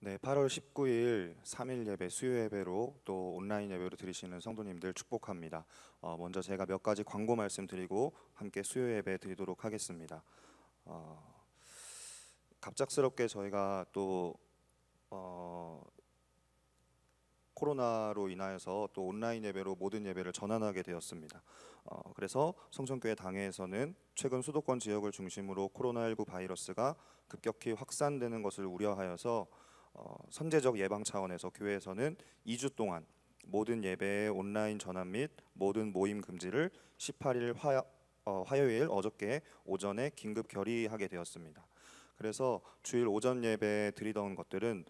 네, 8월 19일 3일 예배 수요 예배로 또 온라인 예배로 드리시는 성도님들 축복합니다. 먼저 제가 몇 가지 광고 말씀드리고 함께 수요 예배 드리도록 하겠습니다. 어, 갑작스럽게 저희가 또 코로나로 인하여서 또 온라인 예배로 모든 예배를 전환하게 되었습니다. 그래서 성전교회 당회에서는 최근 수도권 지역을 중심으로 코로나19 바이러스가 급격히 확산되는 것을 우려하여서 선제적 예방 차원에서 교회에서는 2주 동안 모든 예배의 온라인 전환 및 모든 모임 금지를 18일 화요일 어저께 오전에 긴급 결의하게 되었습니다. 그래서 주일 오전 예배 드리던 것들은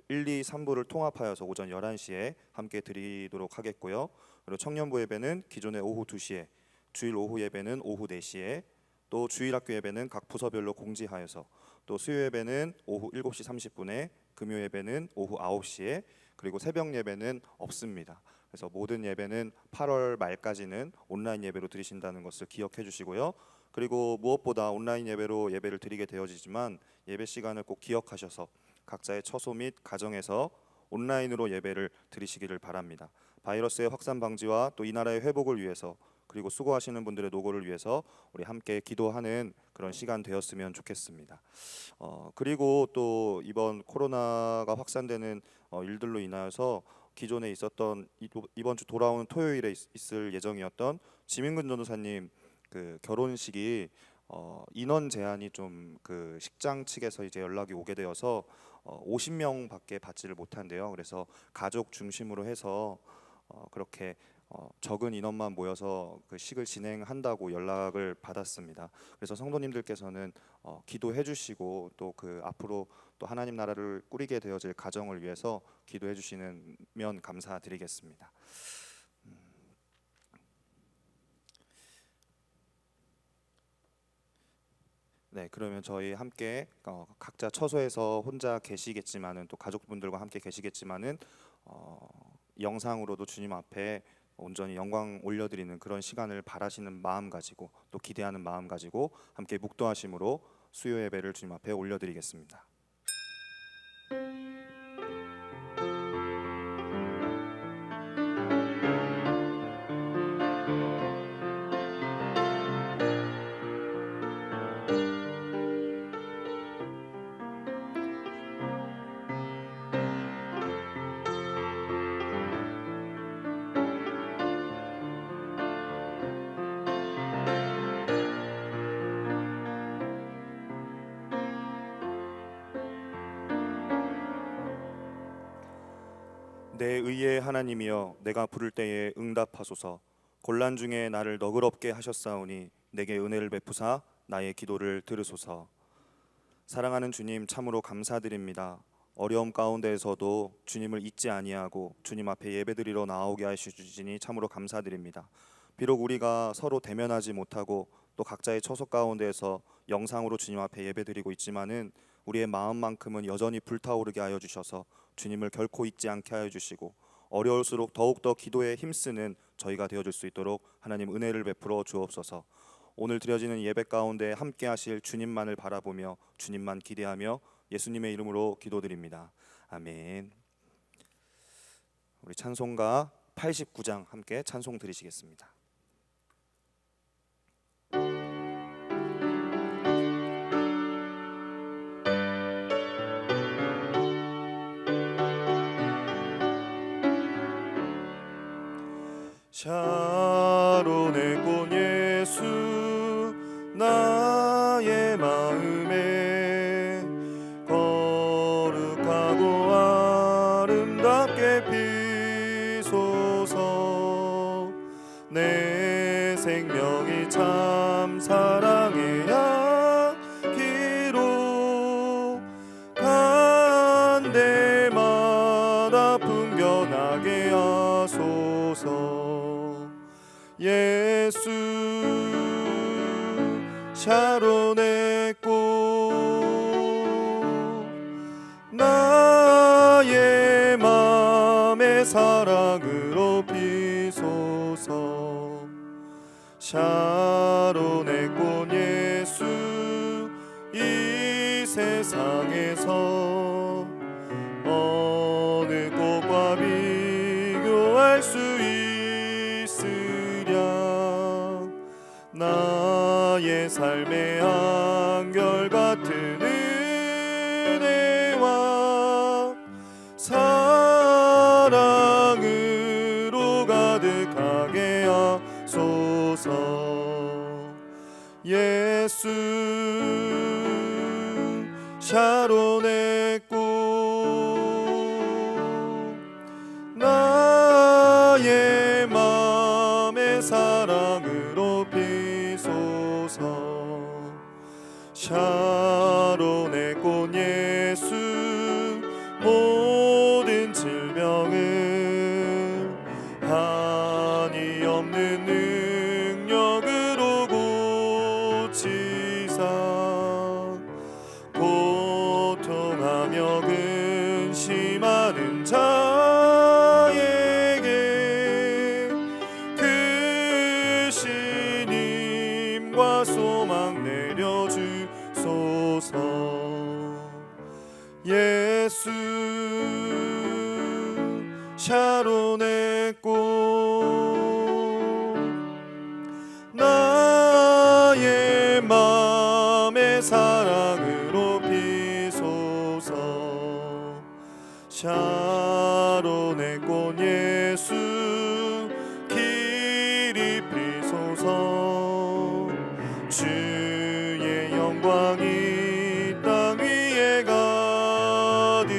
1, 2, 3부를 통합하여서 오전 11시에 함께 드리도록 하겠고요. 그리고 청년부 예배는 기존의 오후 2시에, 주일 오후 예배는 오후 4시에, 또 주일 학교 예배는 각 부서별로 공지하여서, 또 수요 예배는 오후 7시 30분에, 금요 예배는 오후 9시에, 그리고 새벽 예배는 없습니다. 그래서 모든 예배는 8월 말까지는 온라인 예배로 드리신다는 것을 기억해 주시고요. 그리고 무엇보다 온라인 예배로 예배를 드리게 되어지지만 예배 시간을 꼭 기억하셔서 각자의 처소 및 가정에서 온라인으로 예배를 드리시기를 바랍니다. 바이러스의 확산 방지와 또 이 나라의 회복을 위해서, 그리고 수고하시는 분들의 노고를 위해서 우리 함께 기도하는 그런 시간 되었으면 좋겠습니다. 그리고 또 이번 코로나가 확산되는 일들로 인하여서 기존에 있었던 이번 주 돌아오는 토요일에 있을 예정이었던 지민근 전도사님 그 결혼식이 인원 제한이 좀 그 식장 측에서 이제 연락이 오게 되어서 50명밖에 받지를 못한대요. 그래서 가족 중심으로 해서 그렇게 적은 인원만 모여서 그 식을 진행한다고 연락을 받았습니다. 그래서 성도님들께서는 기도해 주시고 또 그 앞으로 또 하나님 나라를 꾸리게 되어질 가정을 위해서 기도해 주시면 감사드리겠습니다. 네, 그러면 저희 함께 각자 처소에서 혼자 계시겠지만은 또 가족분들과 함께 계시겠지만은 영상으로도 주님 앞에 온전히 영광 올려드리는 그런 시간을 바라시는 마음 가지고 또 기대하는 마음 가지고 함께 묵도하심으로 수요 예배를 주님 앞에 올려드리겠습니다. 내 의의 하나님이여, 내가 부를 때에 응답하소서. 곤란 중에 나를 너그럽게 하셨사오니 내게 은혜를 베푸사 나의 기도를 들으소서. 사랑하는 주님, 참으로 감사드립니다. 어려움 가운데에서도 주님을 잊지 아니하고 주님 앞에 예배드리러 나오게 하시주시니 참으로 감사드립니다. 비록 우리가 서로 대면하지 못하고 또 각자의 처소 가운데에서 영상으로 주님 앞에 예배드리고 있지만은 우리의 마음만큼은 여전히 불타오르게 하여 주셔서 주님을 결코 잊지 않게 하여 주시고 어려울수록 더욱더 기도에 힘쓰는 저희가 되어줄 수 있도록 하나님 은혜를 베풀어 주옵소서. 오늘 드려지는 예배 가운데 함께 하실 주님만을 바라보며 주님만 기대하며 예수님의 이름으로 기도드립니다. 아멘. 우리 찬송가 89장 함께 찬송 드리시겠습니다. 샤론의 꽃 예수 나의 마음에 거룩하고 아름답게 피소서. 내 생명이 참 사랑의 향기로 간 데마다 풍겨나게 하소서. 예수 샤론의 꽃 나의 맘의 사랑으로 피소서. 샤론의 꽃 예수 이 세상에서 내 삶의 한결같은 은혜와 사랑으로 가득하게 하소서. 예수 샤론의 꽃 나의 맘의 사랑으로 피소서. 샤론의 꽃 예수 모든 질병을 한이 없는 능력으로 고치사 고통하며 근심하는 자에게 그 신임과 소망 내려주소서. 예수 샤론의 꽃 나의 맘의 사랑으로 피소서. 샤론의 꽃 예수 길이 피소서. 주의 영광이 땅 위에 가득해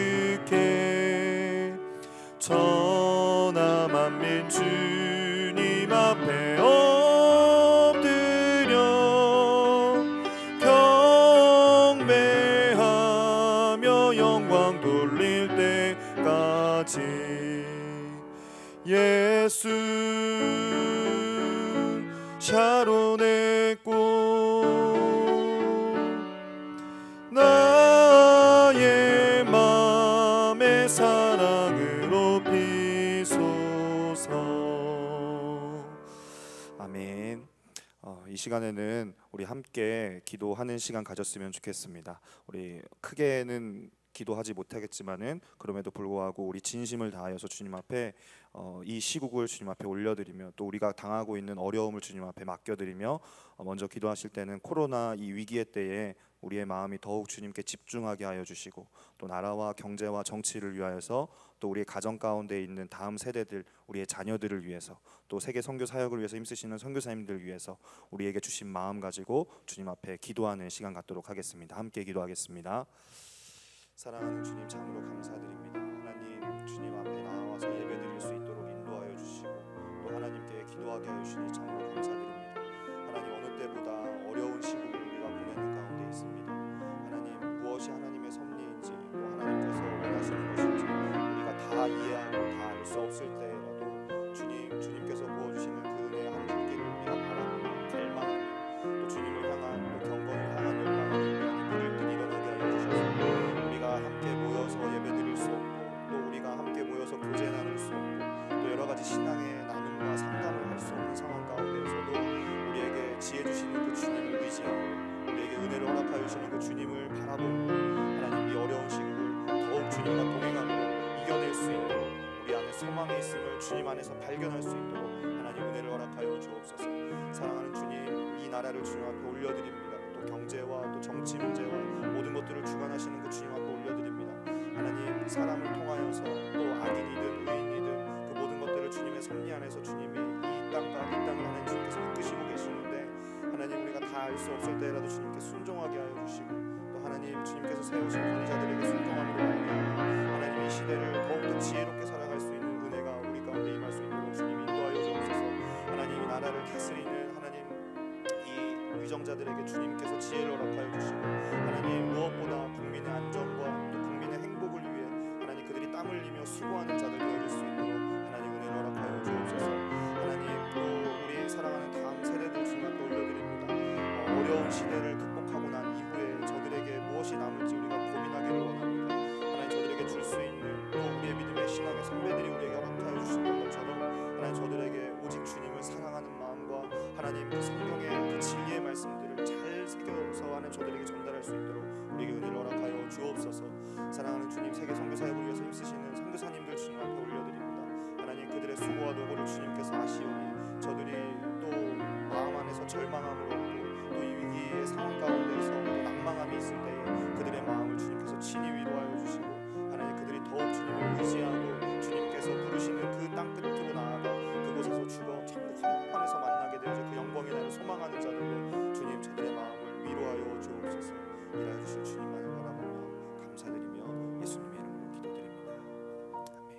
천하 만민 주님 앞에 엎드려 경배하며 영광 돌릴 때까지. 예수 샤론의 꽃 나의 맘의 사랑으로 피소서. 아멘. 이 시간에는 우리 함께 기도하는 시간 가졌으면 좋겠습니다. 우리 크게는 기도하지 못하겠지만은 그럼에도 불구하고 우리 진심을 다하여서 주님 앞에 이 시국을 주님 앞에 올려드리며 또 우리가 당하고 있는 어려움을 주님 앞에 맡겨드리며 먼저 기도하실 때는 코로나 이 위기의 때에 우리의 마음이 더욱 주님께 집중하게 하여 주시고 또 나라와 경제와 정치를 위하여서 또 우리의 가정 가운데 있는 다음 세대들 우리의 자녀들을 위해서 또 세계 선교 사역을 위해서 힘쓰시는 선교사님들 위해서 우리에게 주신 마음 가지고 주님 앞에 기도하는 시간 갖도록 하겠습니다. 함께 기도하겠습니다. 사랑하는 주님 참으로 감사드립니다. 하나님 주님 앞에 나와서 예배드릴 수 있도록 인도하여 주시고 또 하나님께 기도하게 하여 주시니 참으로 감사드립니다. 하나님 어느 때보다 어려운 시국을 우리가 보내는 가운데 있습니다. 하나님 무엇이 하나님의 섭리인지 또 하나님께서 원하시는 것인지 우리가 다 이해하고 다 알 수 없을 때라도 주님께서 부어주시는 그 은혜의 한 줄기를 우리가 바라보며 갈망하며 또 주님을 향한 또 경건을 향한 열망을 우리 안에 일어나게 하여 주셔서 우리가 함께 모여서 예배드릴 수 없고 또 우리가 함께 모여서 교제 나눌 수 없고 또 여러 가지 신앙의 나눔과 상담을 할 수 없는 상황 가운데에서도 우리에게 지혜 주시는 그 주님을 의지하고 우리에게 은혜를 허락하여 주시는 그 주님을 바라보고 하나님 이 어려운 시국을 더욱 주님과 동행하며 이겨낼 수 있도록 우리 안에 소망이 있음을 주님 안에서 발견할 수 있도록 하나님 은혜를 허락하여 주옵소서. 사랑하는 주님 이 나라를 주님 앞에 올려드립니다. 또 경제와 또 정치 문제와 모든 것들을 주관하시는 그 주님 앞에 올려드립니다. 하나님 사람을 통하여서 또 악인이든 의인이든 그 모든 것들을 주님의 섭리 안에서 주님이 이 땅을 하나님 주님께서 이끄시고 계시는데 하나님 우리가 다 알 수 없을 때라도 주님께 순종하게 하여 주시고 또 하나님 주님께서 세우신 권위자들에게 순종함으로 말미암아 하나님 이 시대를 더욱더 지혜롭게 살아갈 수 있는 은혜가 우리 가운데 임할 수 있도록 주님 인도하여 주옵소서. 하나님 이 나라를 다스리는 하나님 이 위정자들에게 주님께서 지혜를 허락하여 주시고 하나님 무엇보다 국민의 안전과 또 국민의 행복을 위해 하나님 그들이 땀 흘리며 수고하는 자들 되어줄 수 있도록 하나님 은혜를 허락하여 주옵소서. 하나님 또 우리 사랑하는 다음 세대들 주님 앞에 올려드립니다. 어려운 시대를 극복하고 난 이후에 저들에게 무엇이 남을지 우리가 고민하기를 원합니다. 하나님 저들에게 줄 수 있는 또 우리의 믿음의 신앙의 선배들이 우리에게 허락하여 주신 것처럼 하나님 저들에게 오직 주님을 사랑하는 마음과 하나님 그 성경의 그 진리의 말씀들을 잘 새겨서 하나님 저들에게 전달할 수 있도록 우리에게 은혜를 허락하여 주옵소서. 사랑하는 주님 세계 선교 사역을 위해서 힘쓰시는 선교사님들 주님 앞에 올려드립니다. 하나님 그들의 수고와 노고를 주님께서 아시오니 저들이 또 마음 안에서 절망함을 얻고 또 이 위기의 상황 가운데서 또 낙망함이 있을 때에 그들의 마음을 주님께서 친히 위로하여 주시고 하나님 그들이 더욱 주님을 의지하고 주님께서 부르시는 그 땅 끝으로 나아가 그곳에서 주가 천국 한복판에서 만나게 되어서 그 영광의 날을 소망하는 자들로 주님 저들의 마음을 위로하여 주옵소서. 일하여 주신 주님만을 바라보며 감사드리며 예수님의 이름으로 기도드립니다. 아멘.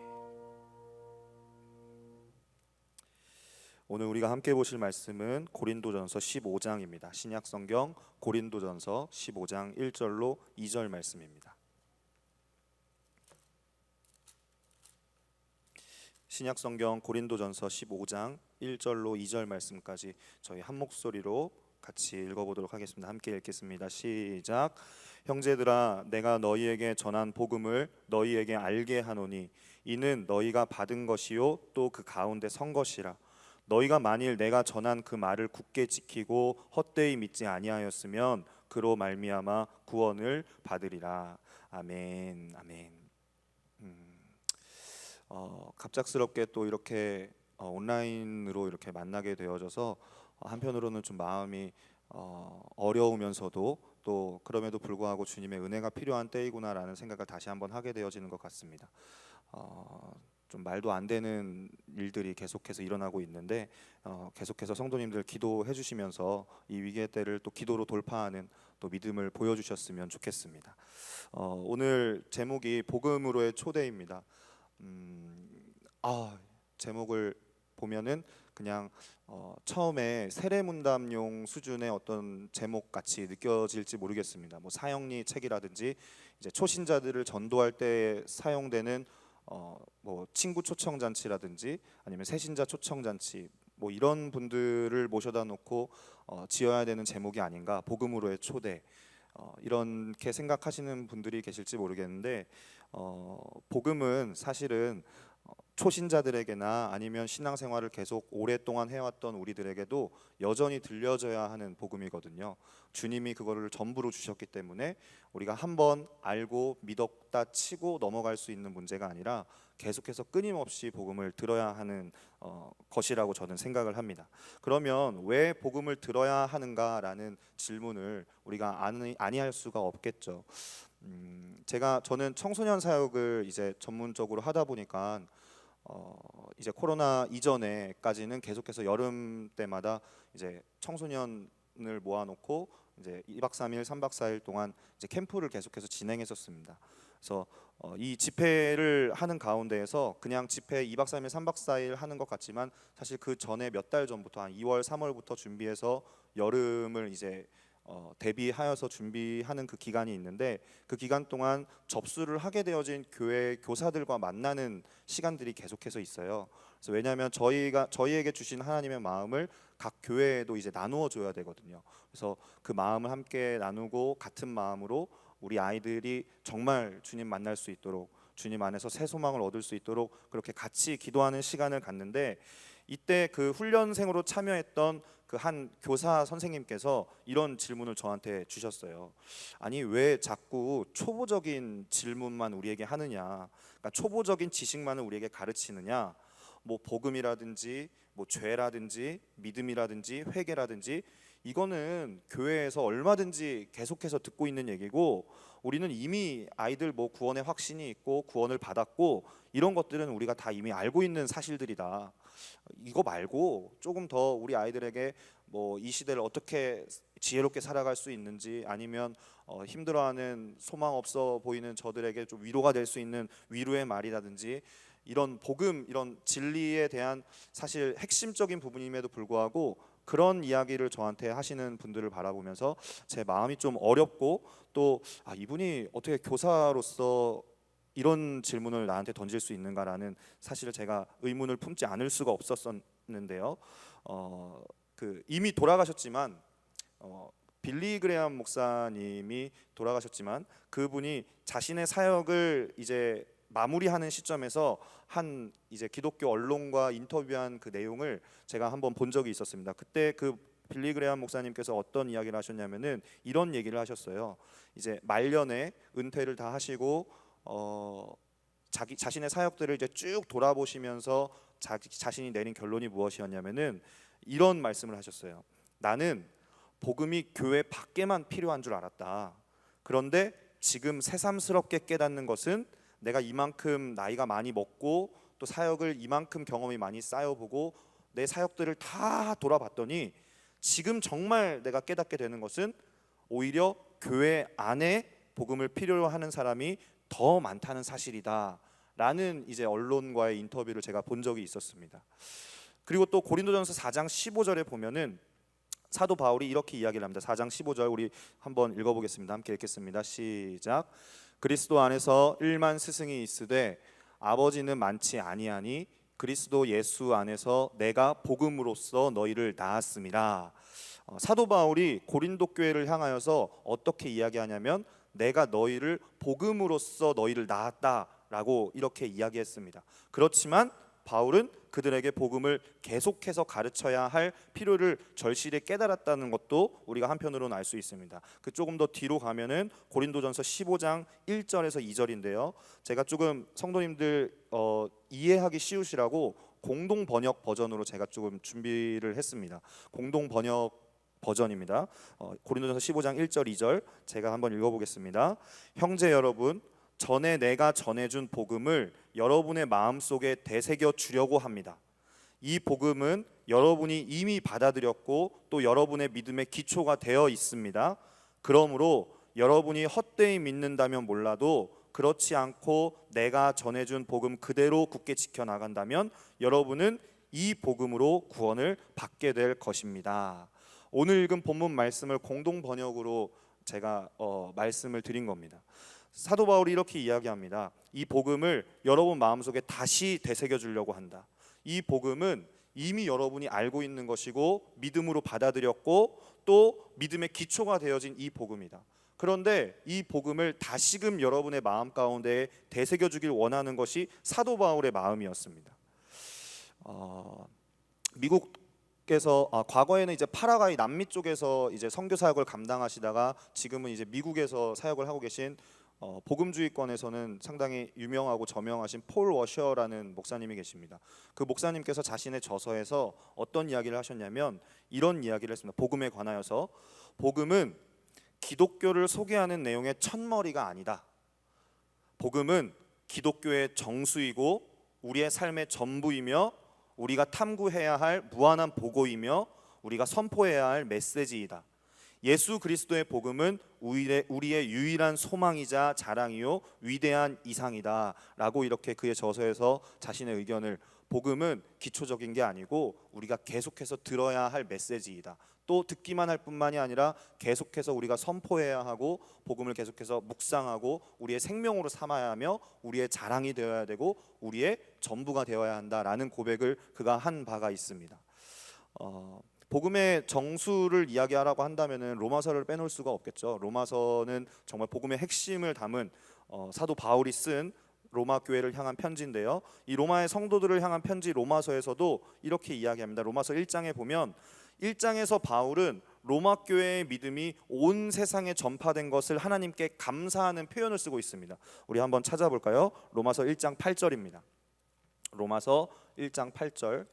오늘 우리가 함께 보실 말씀은 고린도전서 15장입니다. 신약성경 고린도전서 15장 1절로 2절 말씀입니다. 신약성경 고린도전서 15장 1절로 2절 말씀까지 저희 한 목소리로 같이 읽어보도록 하겠습니다. 함께 읽겠습니다. 시작. 형제들아, 내가 너희에게 전한 복음을 너희에게 알게 하노니 이는 너희가 받은 것이요 또 그 가운데 선 것이라. 너희가 만일 내가 전한 그 말을 굳게 지키고 헛되이 믿지 아니하였으면 그로 말미암아 구원을 받으리라. 아멘. 아멘. 갑작스럽게 또 이렇게 온라인으로 이렇게 만나게 되어져서 한편으로는 좀 마음이 어려우면서도 또 그럼에도 불구하고 주님의 은혜가 필요한 때이구나라는 생각을 다시 한번 하게 되어지는 것 같습니다. 좀 말도 안 되는 일들이 계속해서 일어나고 있는데 계속해서 성도님들 기도해 주시면서 이 위기의 때를 또 기도로 돌파하는 또 믿음을 보여주셨으면 좋겠습니다. 오늘 제목이 복음으로의 초대입니다. 제목을 보면은 그냥 처음에 세례문답용 수준의 어떤 제목 같이 느껴질지 모르겠습니다. 뭐 사형리 책이라든지 이제 초신자들을 전도할 때 사용되는 뭐 친구 초청 잔치라든지 아니면 새신자 초청 잔치 뭐 이런 분들을 모셔다 놓고 지어야 되는 제목이 아닌가. 복음으로의 초대. 이렇게 생각하시는 분들이 계실지 모르겠는데 복음은 사실은 초신자들에게나 아니면 신앙생활을 계속 오랫동안 해왔던 우리들에게도 여전히 들려져야 하는 복음이거든요. 주님이 그거를 전부로 주셨기 때문에 우리가 한번 알고 믿었다 치고 넘어갈 수 있는 문제가 아니라 계속해서 끊임없이 복음을 들어야 하는 것이라고 저는 생각을 합니다. 그러면 왜 복음을 들어야 하는가라는 질문을 우리가 아니할 수가 없겠죠. 저는 청소년 사역을 이제 전문적으로 하다 보니까 이제 코로나 이전에까지는 계속해서 여름 때마다 이제 청소년을 모아놓고 이제 2박 3일, 3박 4일 동안 이제 캠프를 계속해서 진행했었습니다. 그래서 이 집회를 하는 가운데에서 그냥 집회 2박 3일, 3박 4일 하는 것 같지만 사실 그 전에 몇 달 전부터 한 2월, 3월부터 준비해서 여름을 이제 대비하여서 준비하는 그 기간이 있는데 그 기간 동안 접수를 하게 되어진 교회 교사들과 만나는 시간들이 계속해서 있어요. 그래서 왜냐하면 저희에게 주신 하나님의 마음을 각 교회에도 이제 나누어 줘야 되거든요. 그래서 그 마음을 함께 나누고 같은 마음으로 우리 아이들이 정말 주님 만날 수 있도록 주님 안에서 새 소망을 얻을 수 있도록 그렇게 같이 기도하는 시간을 갖는데 이때 그 훈련생으로 참여했던 그 한 교사 선생님께서 이런 질문을 저한테 주셨어요. 아니 왜 자꾸 초보적인 질문만 우리에게 하느냐? 그러니까 초보적인 지식만을 우리에게 가르치느냐? 뭐 복음이라든지 뭐 죄라든지 믿음이라든지 회개라든지 이거는 교회에서 얼마든지 계속해서 듣고 있는 얘기고 우리는 이미 아이들 뭐 구원의 확신이 있고 구원을 받았고 이런 것들은 우리가 다 이미 알고 있는 사실들이다. 이거 말고 조금 더 우리 아이들에게 뭐 이 시대를 어떻게 지혜롭게 살아갈 수 있는지 아니면 힘들어하는 소망 없어 보이는 저들에게 좀 위로가 될 수 있는 위로의 말이라든지 이런 복음, 이런 진리에 대한 사실 핵심적인 부분임에도 불구하고 그런 이야기를 저한테 하시는 분들을 바라보면서 제 마음이 좀 어렵고 또 이분이 어떻게 교사로서 이런 질문을 나한테 던질 수 있는가라는 사실을 제가 의문을 품지 않을 수가 없었는데요. 이미 돌아가셨지만 빌리 그레엄 목사님이 돌아가셨지만 그분이 자신의 사역을 이제 마무리하는 시점에서 한 이제 기독교 언론과 인터뷰한 그 내용을 제가 한번 본 적이 있었습니다. 그때 그 빌리 그레엄 목사님께서 어떤 이야기를 하셨냐면은 이런 얘기를 하셨어요. 이제 말년에 은퇴를 다 하시고 자신의 사역들을 이제 쭉 돌아보시면서 자신이 내린 결론이 무엇이었냐면은 이런 말씀을 하셨어요. 나는 복음이 교회 밖에만 필요한 줄 알았다. 그런데 지금 새삼스럽게 깨닫는 것은 내가 이만큼 나이가 많이 먹고 또 사역을 이만큼 경험이 많이 쌓여보고 내 사역들을 다 돌아봤더니 지금 정말 내가 깨닫게 되는 것은 오히려 교회 안에 복음을 필요로 하는 사람이 더 많다는 사실이다 라는 이제 언론과의 인터뷰를 제가 본 적이 있었습니다. 그리고 또 고린도전서 4장 15절에 보면은 사도 바울이 이렇게 이야기를 합니다. 4장 15절 우리 한번 읽어보겠습니다. 함께 읽겠습니다. 시작. 그리스도 안에서 1만 스승이 있으되 아버지는 많지 아니하니 그리스도 예수 안에서 내가 복음으로써 너희를 낳았음이라. 사도 바울이 고린도 교회를 향하여서 어떻게 이야기하냐면 내가 너희를 복음으로써 너희를 낳았다라고 이렇게 이야기했습니다. 그렇지만 바울은 그들에게 복음을 계속해서 가르쳐야 할 필요를 절실히 깨달았다는 것도 우리가 한편으로는 알 수 있습니다. 그 조금 더 뒤로 가면은 고린도전서 15장 1절에서 2절인데요. 제가 조금 성도님들 이해하기 쉬우시라고 공동 번역 버전으로 제가 조금 준비를 했습니다. 공동 번역 버전입니다. 고린도전서 15장 1절 2절 제가 한번 읽어보겠습니다. 형제 여러분, 전에 내가 전해준 복음을 여러분의 마음속에 되새겨 주려고 합니다. 이 복음은 여러분이 이미 받아들였고 또 여러분의 믿음의 기초가 되어 있습니다. 그러므로 여러분이 헛되이 믿는다면 몰라도 그렇지 않고 내가 전해준 복음 그대로 굳게 지켜나간다면 여러분은 이 복음으로 구원을 받게 될 것입니다. 오늘 읽은 본문 말씀을 공동 번역으로 제가 말씀을 드린 겁니다. 사도 바울이 이렇게 이야기합니다. 이 복음을 여러분 마음속에 다시 되새겨 주려고 한다. 이 복음은 이미 여러분이 알고 있는 것이고 믿음으로 받아들였고 또 믿음의 기초가 되어진 이 복음이다. 그런데 이 복음을 다시금 여러분의 마음 가운데 되새겨 주길 원하는 것이 사도 바울의 마음이었습니다. 미국에서 과거에는 이제 파라과이 남미 쪽에서 이제 선교 사역을 감당하시다가 지금은 이제 미국에서 사역을 하고 계신 복음주의권에서는 상당히 유명하고 저명하신 폴 워셔라는 목사님이 계십니다. 그 목사님께서 자신의 저서에서 어떤 이야기를 하셨냐면 이런 이야기를 했습니다. 복음에 관하여서 복음은 기독교를 소개하는 내용의 첫머리가 아니다. 복음은 기독교의 정수이고 우리의 삶의 전부이며 우리가 탐구해야 할 무한한 보고이며 우리가 선포해야 할 메시지이다. 예수 그리스도의 복음은 우리의 유일한 소망이자 자랑이요 위대한 이상이다 라고 이렇게 그의 저서에서 자신의 의견을 복음은 기초적인 게 아니고 우리가 계속해서 들어야 할 메시지이다. 또 듣기만 할 뿐만이 아니라 계속해서 우리가 선포해야 하고 복음을 계속해서 묵상하고 우리의 생명으로 삼아야 하며 우리의 자랑이 되어야 되고 우리의 전부가 되어야 한다라는 고백을 그가 한 바가 있습니다. 복음의 정수를 이야기하라고 한다면은 로마서를 빼놓을 수가 없겠죠. 로마서는 정말 복음의 핵심을 담은 사도 바울이 쓴 로마 교회를 향한 편지인데요. 이 로마의 성도들을 향한 편지 로마서에서도 이렇게 이야기합니다. 로마서 1장에 보면 1장에서 바울은 로마 교회의 믿음이 온 세상에 전파된 것을 하나님께 감사하는 표현을 쓰고 있습니다. 우리 한번 찾아볼까요? 로마서 1장 8절입니다. 로마서 1장 8절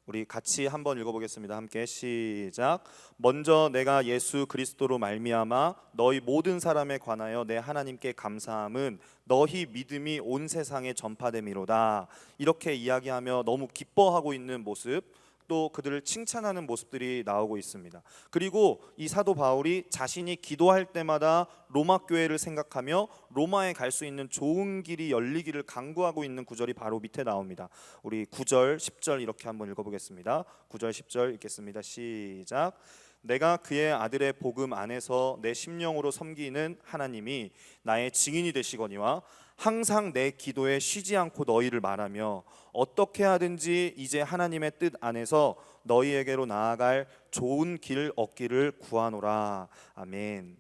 우리 같이 한번 읽어보겠습니다. 함께 시작. 먼저 내가 예수 그리스도로 말미암아 너희 모든 사람에 관하여 내 하나님께 감사함은 너희 믿음이 온 세상에 전파됨이로다. 이렇게 이야기하며 너무 기뻐하고 있는 모습, 또 그들을 칭찬하는 모습들이 나오고 있습니다. 그리고 이 사도 바울이 자신이 기도할 때마다 로마 교회를 생각하며 로마에 갈 수 있는 좋은 길이 열리기를 간구하고 있는 구절이 바로 밑에 나옵니다. 우리 9절, 10절 이렇게 한번 읽어보겠습니다. 9절, 10절 읽겠습니다. 시작. 내가 그의 아들의 복음 안에서 내 심령으로 섬기는 하나님이 나의 증인이 되시거니와 항상 내 기도에 쉬지 않고 너희를 말하며 어떻게 하든지 이제 하나님의 뜻 안에서 너희에게로 나아갈 좋은 길 얻기를 구하노라. 아멘.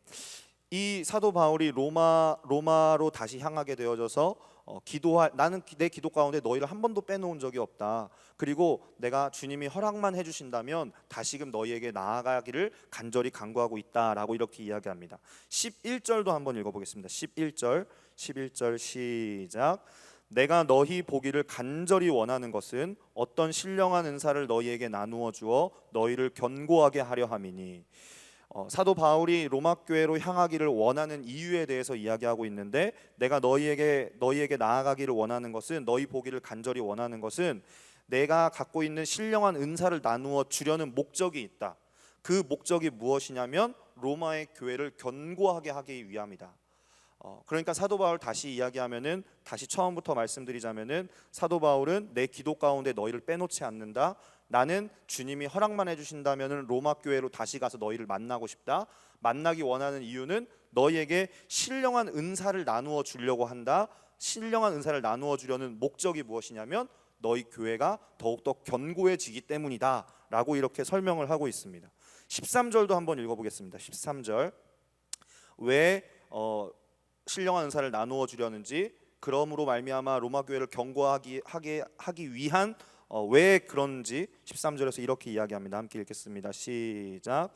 이 사도 바울이 로마로 다시 향하게 되어져서 나는 내 기도 가운데 너희를 한 번도 빼놓은 적이 없다. 그리고 내가 주님이 허락만 해주신다면 다시금 너희에게 나아가기를 간절히 간구하고 있다라고 이렇게 이야기합니다. 11절도 한번 읽어보겠습니다. 11절 시작. 내가 너희 보기를 간절히 원하는 것은 어떤 신령한 은사를 너희에게 나누어 주어 너희를 견고하게 하려 함이니. 사도 바울이 로마 교회로 향하기를 원하는 이유에 대해서 이야기하고 있는데, 내가 너희에게 나아가기를 원하는 것은, 너희 보기를 간절히 원하는 것은 내가 갖고 있는 신령한 은사를 나누어 주려는 목적이 있다. 그 목적이 무엇이냐면 로마의 교회를 견고하게 하기 위함이다. 그러니까 사도 바울 다시 이야기하면은, 다시 처음부터 말씀드리자면은, 사도 바울은 내 기도 가운데 너희를 빼놓지 않는다. 나는 주님이 허락만 해주신다면은 로마 교회로 다시 가서 너희를 만나고 싶다. 만나기 원하는 이유는 너희에게 신령한 은사를 나누어 주려고 한다. 신령한 은사를 나누어 주려는 목적이 무엇이냐면 너희 교회가 더욱더 견고해지기 때문이다 라고 이렇게 설명을 하고 있습니다. 13절도 한번 읽어보겠습니다. 13절. 왜 신령한 은사를 나누어 주려는지, 그러므로 말미암아 로마 교회를 견고하게 하기 위한 왜 그런지 13절에서 이렇게 이야기합니다. 함께 읽겠습니다. 시작.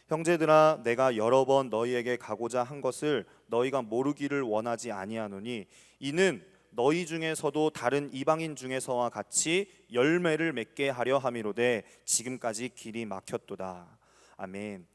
형제들아, 내가 여러 번 너희에게 가고자 한 것을 너희가 모르기를 원하지 아니하노니, 이는 너희 중에서도 다른 이방인 중에서와 같이 열매를 맺게 하려 함이로되 지금까지 길이 막혔도다. 아멘.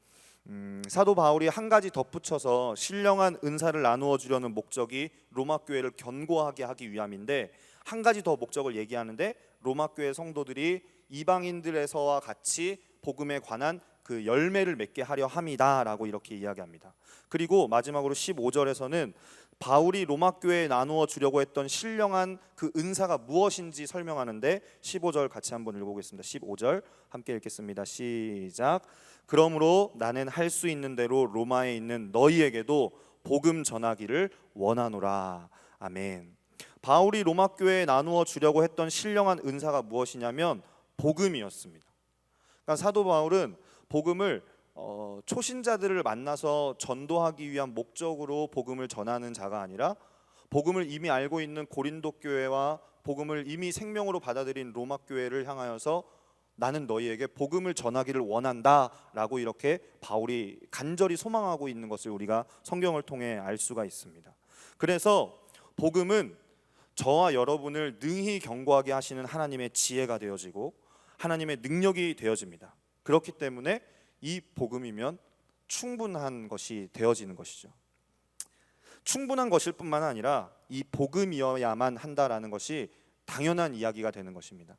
사도 바울이 한 가지 덧붙여서 신령한 은사를 나누어 주려는 목적이 로마 교회를 견고하게 하기 위함인데, 한 가지 더 목적을 얘기하는데, 로마 교회 성도들이 이방인들에서와 같이 복음에 관한 그 열매를 맺게 하려 함이다 라고 이렇게 이야기합니다. 그리고 마지막으로 15절에서는 바울이 로마 교회에 나누어 주려고 했던 신령한 그 은사가 무엇인지 설명하는데, 15절 같이 한번 읽어보겠습니다. 15절 함께 읽겠습니다. 시작. 그러므로 나는 할 수 있는 대로 로마에 있는 너희에게도 복음 전하기를 원하노라. 아멘. 바울이 로마 교회에 나누어 주려고 했던 신령한 은사가 무엇이냐면 복음이었습니다. 그러니까 사도 바울은 복음을 초신자들을 만나서 전도하기 위한 목적으로 복음을 전하는 자가 아니라, 복음을 이미 알고 있는 고린도 교회와 복음을 이미 생명으로 받아들인 로마 교회를 향하여서 나는 너희에게 복음을 전하기를 원한다 라고 이렇게 바울이 간절히 소망하고 있는 것을 우리가 성경을 통해 알 수가 있습니다. 그래서 복음은 저와 여러분을 능히 견고하게 하시는 하나님의 지혜가 되어지고 하나님의 능력이 되어집니다. 그렇기 때문에 이 복음이면 충분한 것이 되어지는 것이죠. 충분한 것일 뿐만 아니라 이 복음이어야만 한다라는 것이 당연한 이야기가 되는 것입니다.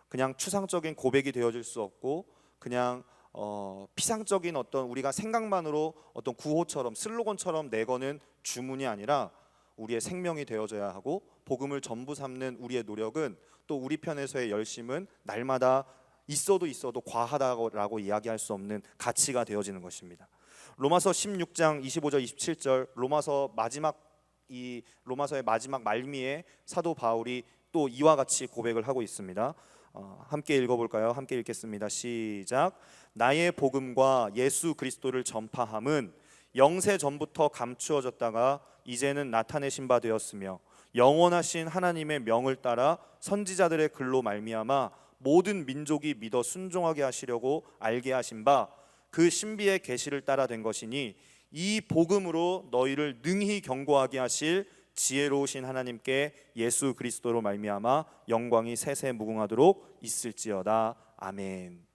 그냥 추상적인 고백이 되어질 수 없고, 그냥 피상적인 어떤 우리가 생각만으로 어떤 구호처럼 슬로건처럼 내거는 주문이 아니라 우리의 생명이 되어져야 하고, 복음을 전부 삼는 우리의 노력은, 또 우리 편에서의 열심은 날마다 있어도 과하다고 이야기할 수 없는 가치가 되어지는 것입니다. 로마서 16장 25절 27절, 로마서의 마지막 말미에 사도 바울이 또 이와 같이 고백을 하고 있습니다. 함께 읽어볼까요? 함께 읽겠습니다. 시작. 나의 복음과 예수 그리스도를 전파함은 영세 전부터 감추어졌다가 이제는 나타내신 바 되었으며, 영원하신 하나님의 명을 따라 선지자들의 글로 말미암아 모든 민족이 믿어 순종하게 하시려고 알게 하신 바 그 신비의 계시를 따라 된 것이니, 이 복음으로 너희를 능히 견고하게 하실 지혜로우신 하나님께 예수 그리스도로 말미암아 영광이 세세 무궁하도록 있을지어다. 아멘.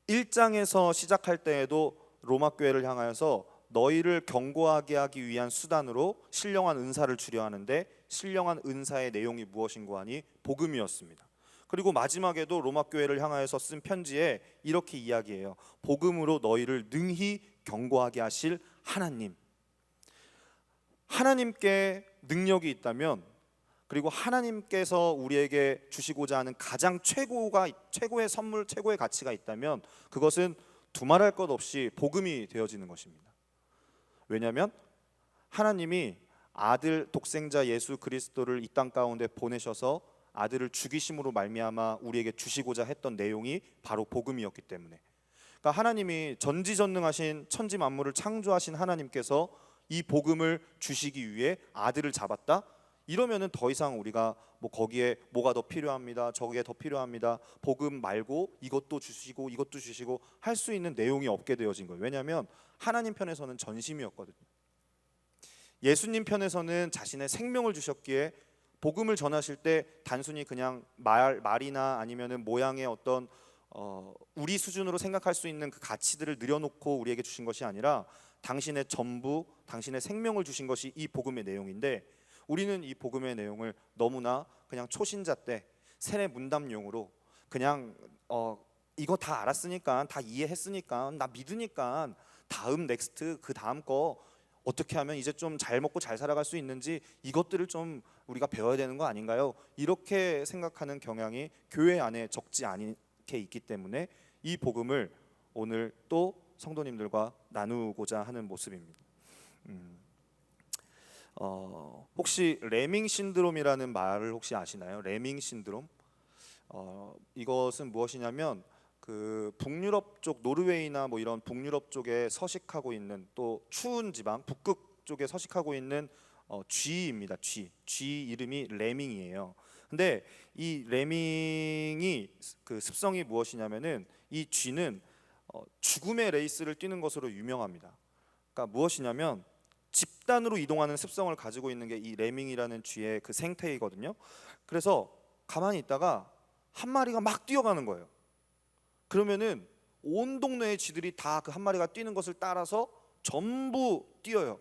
1장에서 시작할 때에도 로마 교회를 향하여서 너희를 견고하게 하기 위한 수단으로 신령한 은사를 주려 하는데, 신령한 은사의 내용이 무엇인고 하니 복음이었습니다. 그리고 마지막에도 로마 교회를 향하여서 쓴 편지에 이렇게 이야기해요. 복음으로 너희를 능히 견고하게 하실 하나님. 하나님께 능력이 있다면, 그리고 하나님께서 우리에게 주시고자 하는 가장 최고의 선물, 최고의 가치가 있다면, 그것은 두말할 것 없이 복음이 되어지는 것입니다. 왜냐하면 하나님이 아들 독생자 예수 그리스도를 이 땅 가운데 보내셔서 아들을 죽이심으로 말미암아 우리에게 주시고자 했던 내용이 바로 복음이었기 때문에, 그러니까 하나님이 전지전능하신 천지 만물을 창조하신 하나님께서 이 복음을 주시기 위해 아들을 잡았다? 이러면은 더 이상 우리가 뭐 거기에 뭐가 더 필요합니다, 저게 더 필요합니다, 복음 말고 이것도 주시고 이것도 주시고 할 수 있는 내용이 없게 되어진 거예요. 왜냐하면 하나님 편에서는 전심이었거든요. 예수님 편에서는 자신의 생명을 주셨기에 복음을 전하실 때 단순히 그냥 말이나 아니면은 모양의 어떤 우리 수준으로 생각할 수 있는 그 가치들을 늘여놓고 우리에게 주신 것이 아니라 당신의 전부, 당신의 생명을 주신 것이 이 복음의 내용인데, 우리는 이 복음의 내용을 너무나 그냥 초신자 때 세례 문답용으로 그냥 이거 다 알았으니까, 다 이해했으니까, 나 믿으니까 다음 넥스트 그 다음 거 어떻게 하면 이제 좀 잘 먹고 잘 살아갈 수 있는지 이것들을 좀 우리가 배워야 되는 거 아닌가요? 이렇게 생각하는 경향이 교회 안에 적지 않게 있기 때문에 이 복음을 오늘 또 성도님들과 나누고자 하는 모습입니다. 혹시 레밍 신드롬이라는 말을 혹시 아시나요? 레밍 신드롬? 이것은 무엇이냐면 그 북유럽 쪽, 노르웨이나 뭐 이런 북유럽 쪽에 서식하고 있는, 또 추운 지방 북극 쪽에 서식하고 있는 쥐입니다. 쥐 이름이 레밍이에요. 근데 이 레밍이 그 습성이 무엇이냐면은, 이 쥐는 죽음의 레이스를 뛰는 것으로 유명합니다. 그러니까 무엇이냐면 집단으로 이동하는 습성을 가지고 있는 게 이 레밍이라는 쥐의 그 생태이거든요. 그래서 가만히 있다가 한 마리가 막 뛰어가는 거예요. 그러면은 온 동네의 쥐들이 다 그 한 마리가 뛰는 것을 따라서 전부 뛰어요.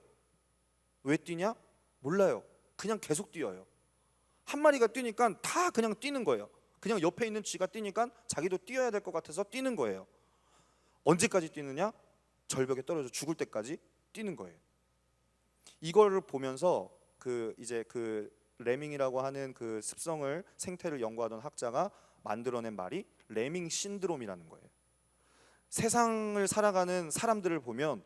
왜 뛰냐? 몰라요. 그냥 계속 뛰어요. 한 마리가 뛰니까 다 그냥 뛰는 거예요. 그냥 옆에 있는 쥐가 뛰니까 자기도 뛰어야 될 것 같아서 뛰는 거예요. 언제까지 뛰느냐? 절벽에 떨어져 죽을 때까지 뛰는 거예요. 이거를 보면서 이제 그 레밍이라고 하는 그 습성을, 생태를 연구하던 학자가 만들어낸 말이 레밍 신드롬이라는 거예요. 세상을 살아가는 사람들을 보면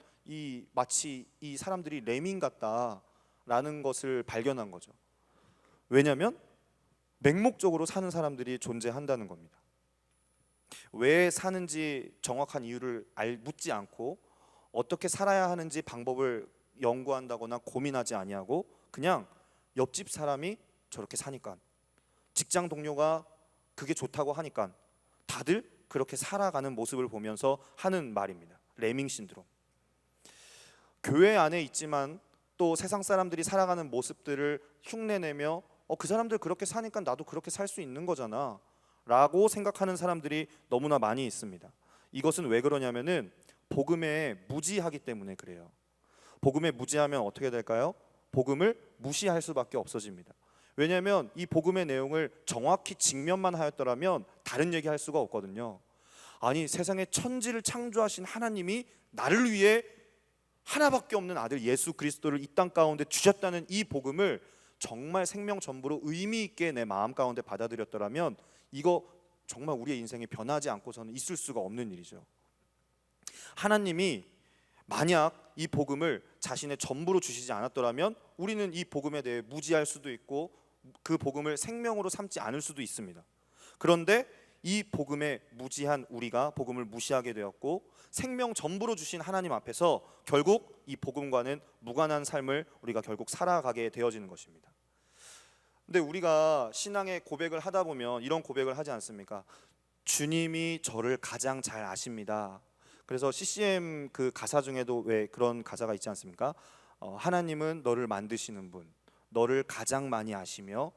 마치 이 사람들이 레밍 같다라는 것을 발견한 거죠. 왜냐하면 맹목적으로 사는 사람들이 존재한다는 겁니다. 왜 사는지 정확한 이유를 묻지 않고 어떻게 살아야 하는지 방법을 연구한다거나 고민하지 아니하고 그냥 옆집 사람이 저렇게 사니까, 직장 동료가 그게 좋다고 하니까 다들 그렇게 살아가는 모습을 보면서 하는 말입니다. 레밍 신드롬. 교회 안에 있지만 또 세상 사람들이 살아가는 모습들을 흉내내며 그 사람들 그렇게 사니까 나도 그렇게 살 수 있는 거잖아 라고 생각하는 사람들이 너무나 많이 있습니다. 이것은 왜 그러냐면은 복음에 무지하기 때문에 그래요. 복음에 무지하면 어떻게 될까요? 복음을 무시할 수밖에 없어집니다. 왜냐하면 이 복음의 내용을 정확히 직면만 하였더라면 다른 얘기할 수가 없거든요. 아니, 세상에 천지를 창조하신 하나님이 나를 위해 하나밖에 없는 아들 예수 그리스도를 이 땅 가운데 주셨다는 이 복음을 정말 생명 전부로 의미 있게 내 마음 가운데 받아들였더라면 이거 정말 우리의 인생이 변하지 않고서는 있을 수가 없는 일이죠. 하나님이 만약 이 복음을 자신의 전부로 주시지 않았더라면 우리는 이 복음에 대해 무지할 수도 있고 그 복음을 생명으로 삼지 않을 수도 있습니다. 그런데 이 복음에 무지한 우리가 복음을 무시하게 되었고 생명 전부로 주신 하나님 앞에서 결국 이 복음과는 무관한 삶을 우리가 결국 살아가게 되어지는 것입니다. 근데 우리가 신앙의 고백을 하다 보면 이런 고백을 하지 않습니까? 주님이 저를 가장 잘 아십니다. 그래서 CCM 그 가사 중에도 왜 그런 가사가 있지 않습니까? 하나님은 너를 만드시는 분, 너를 가장 많이 아시며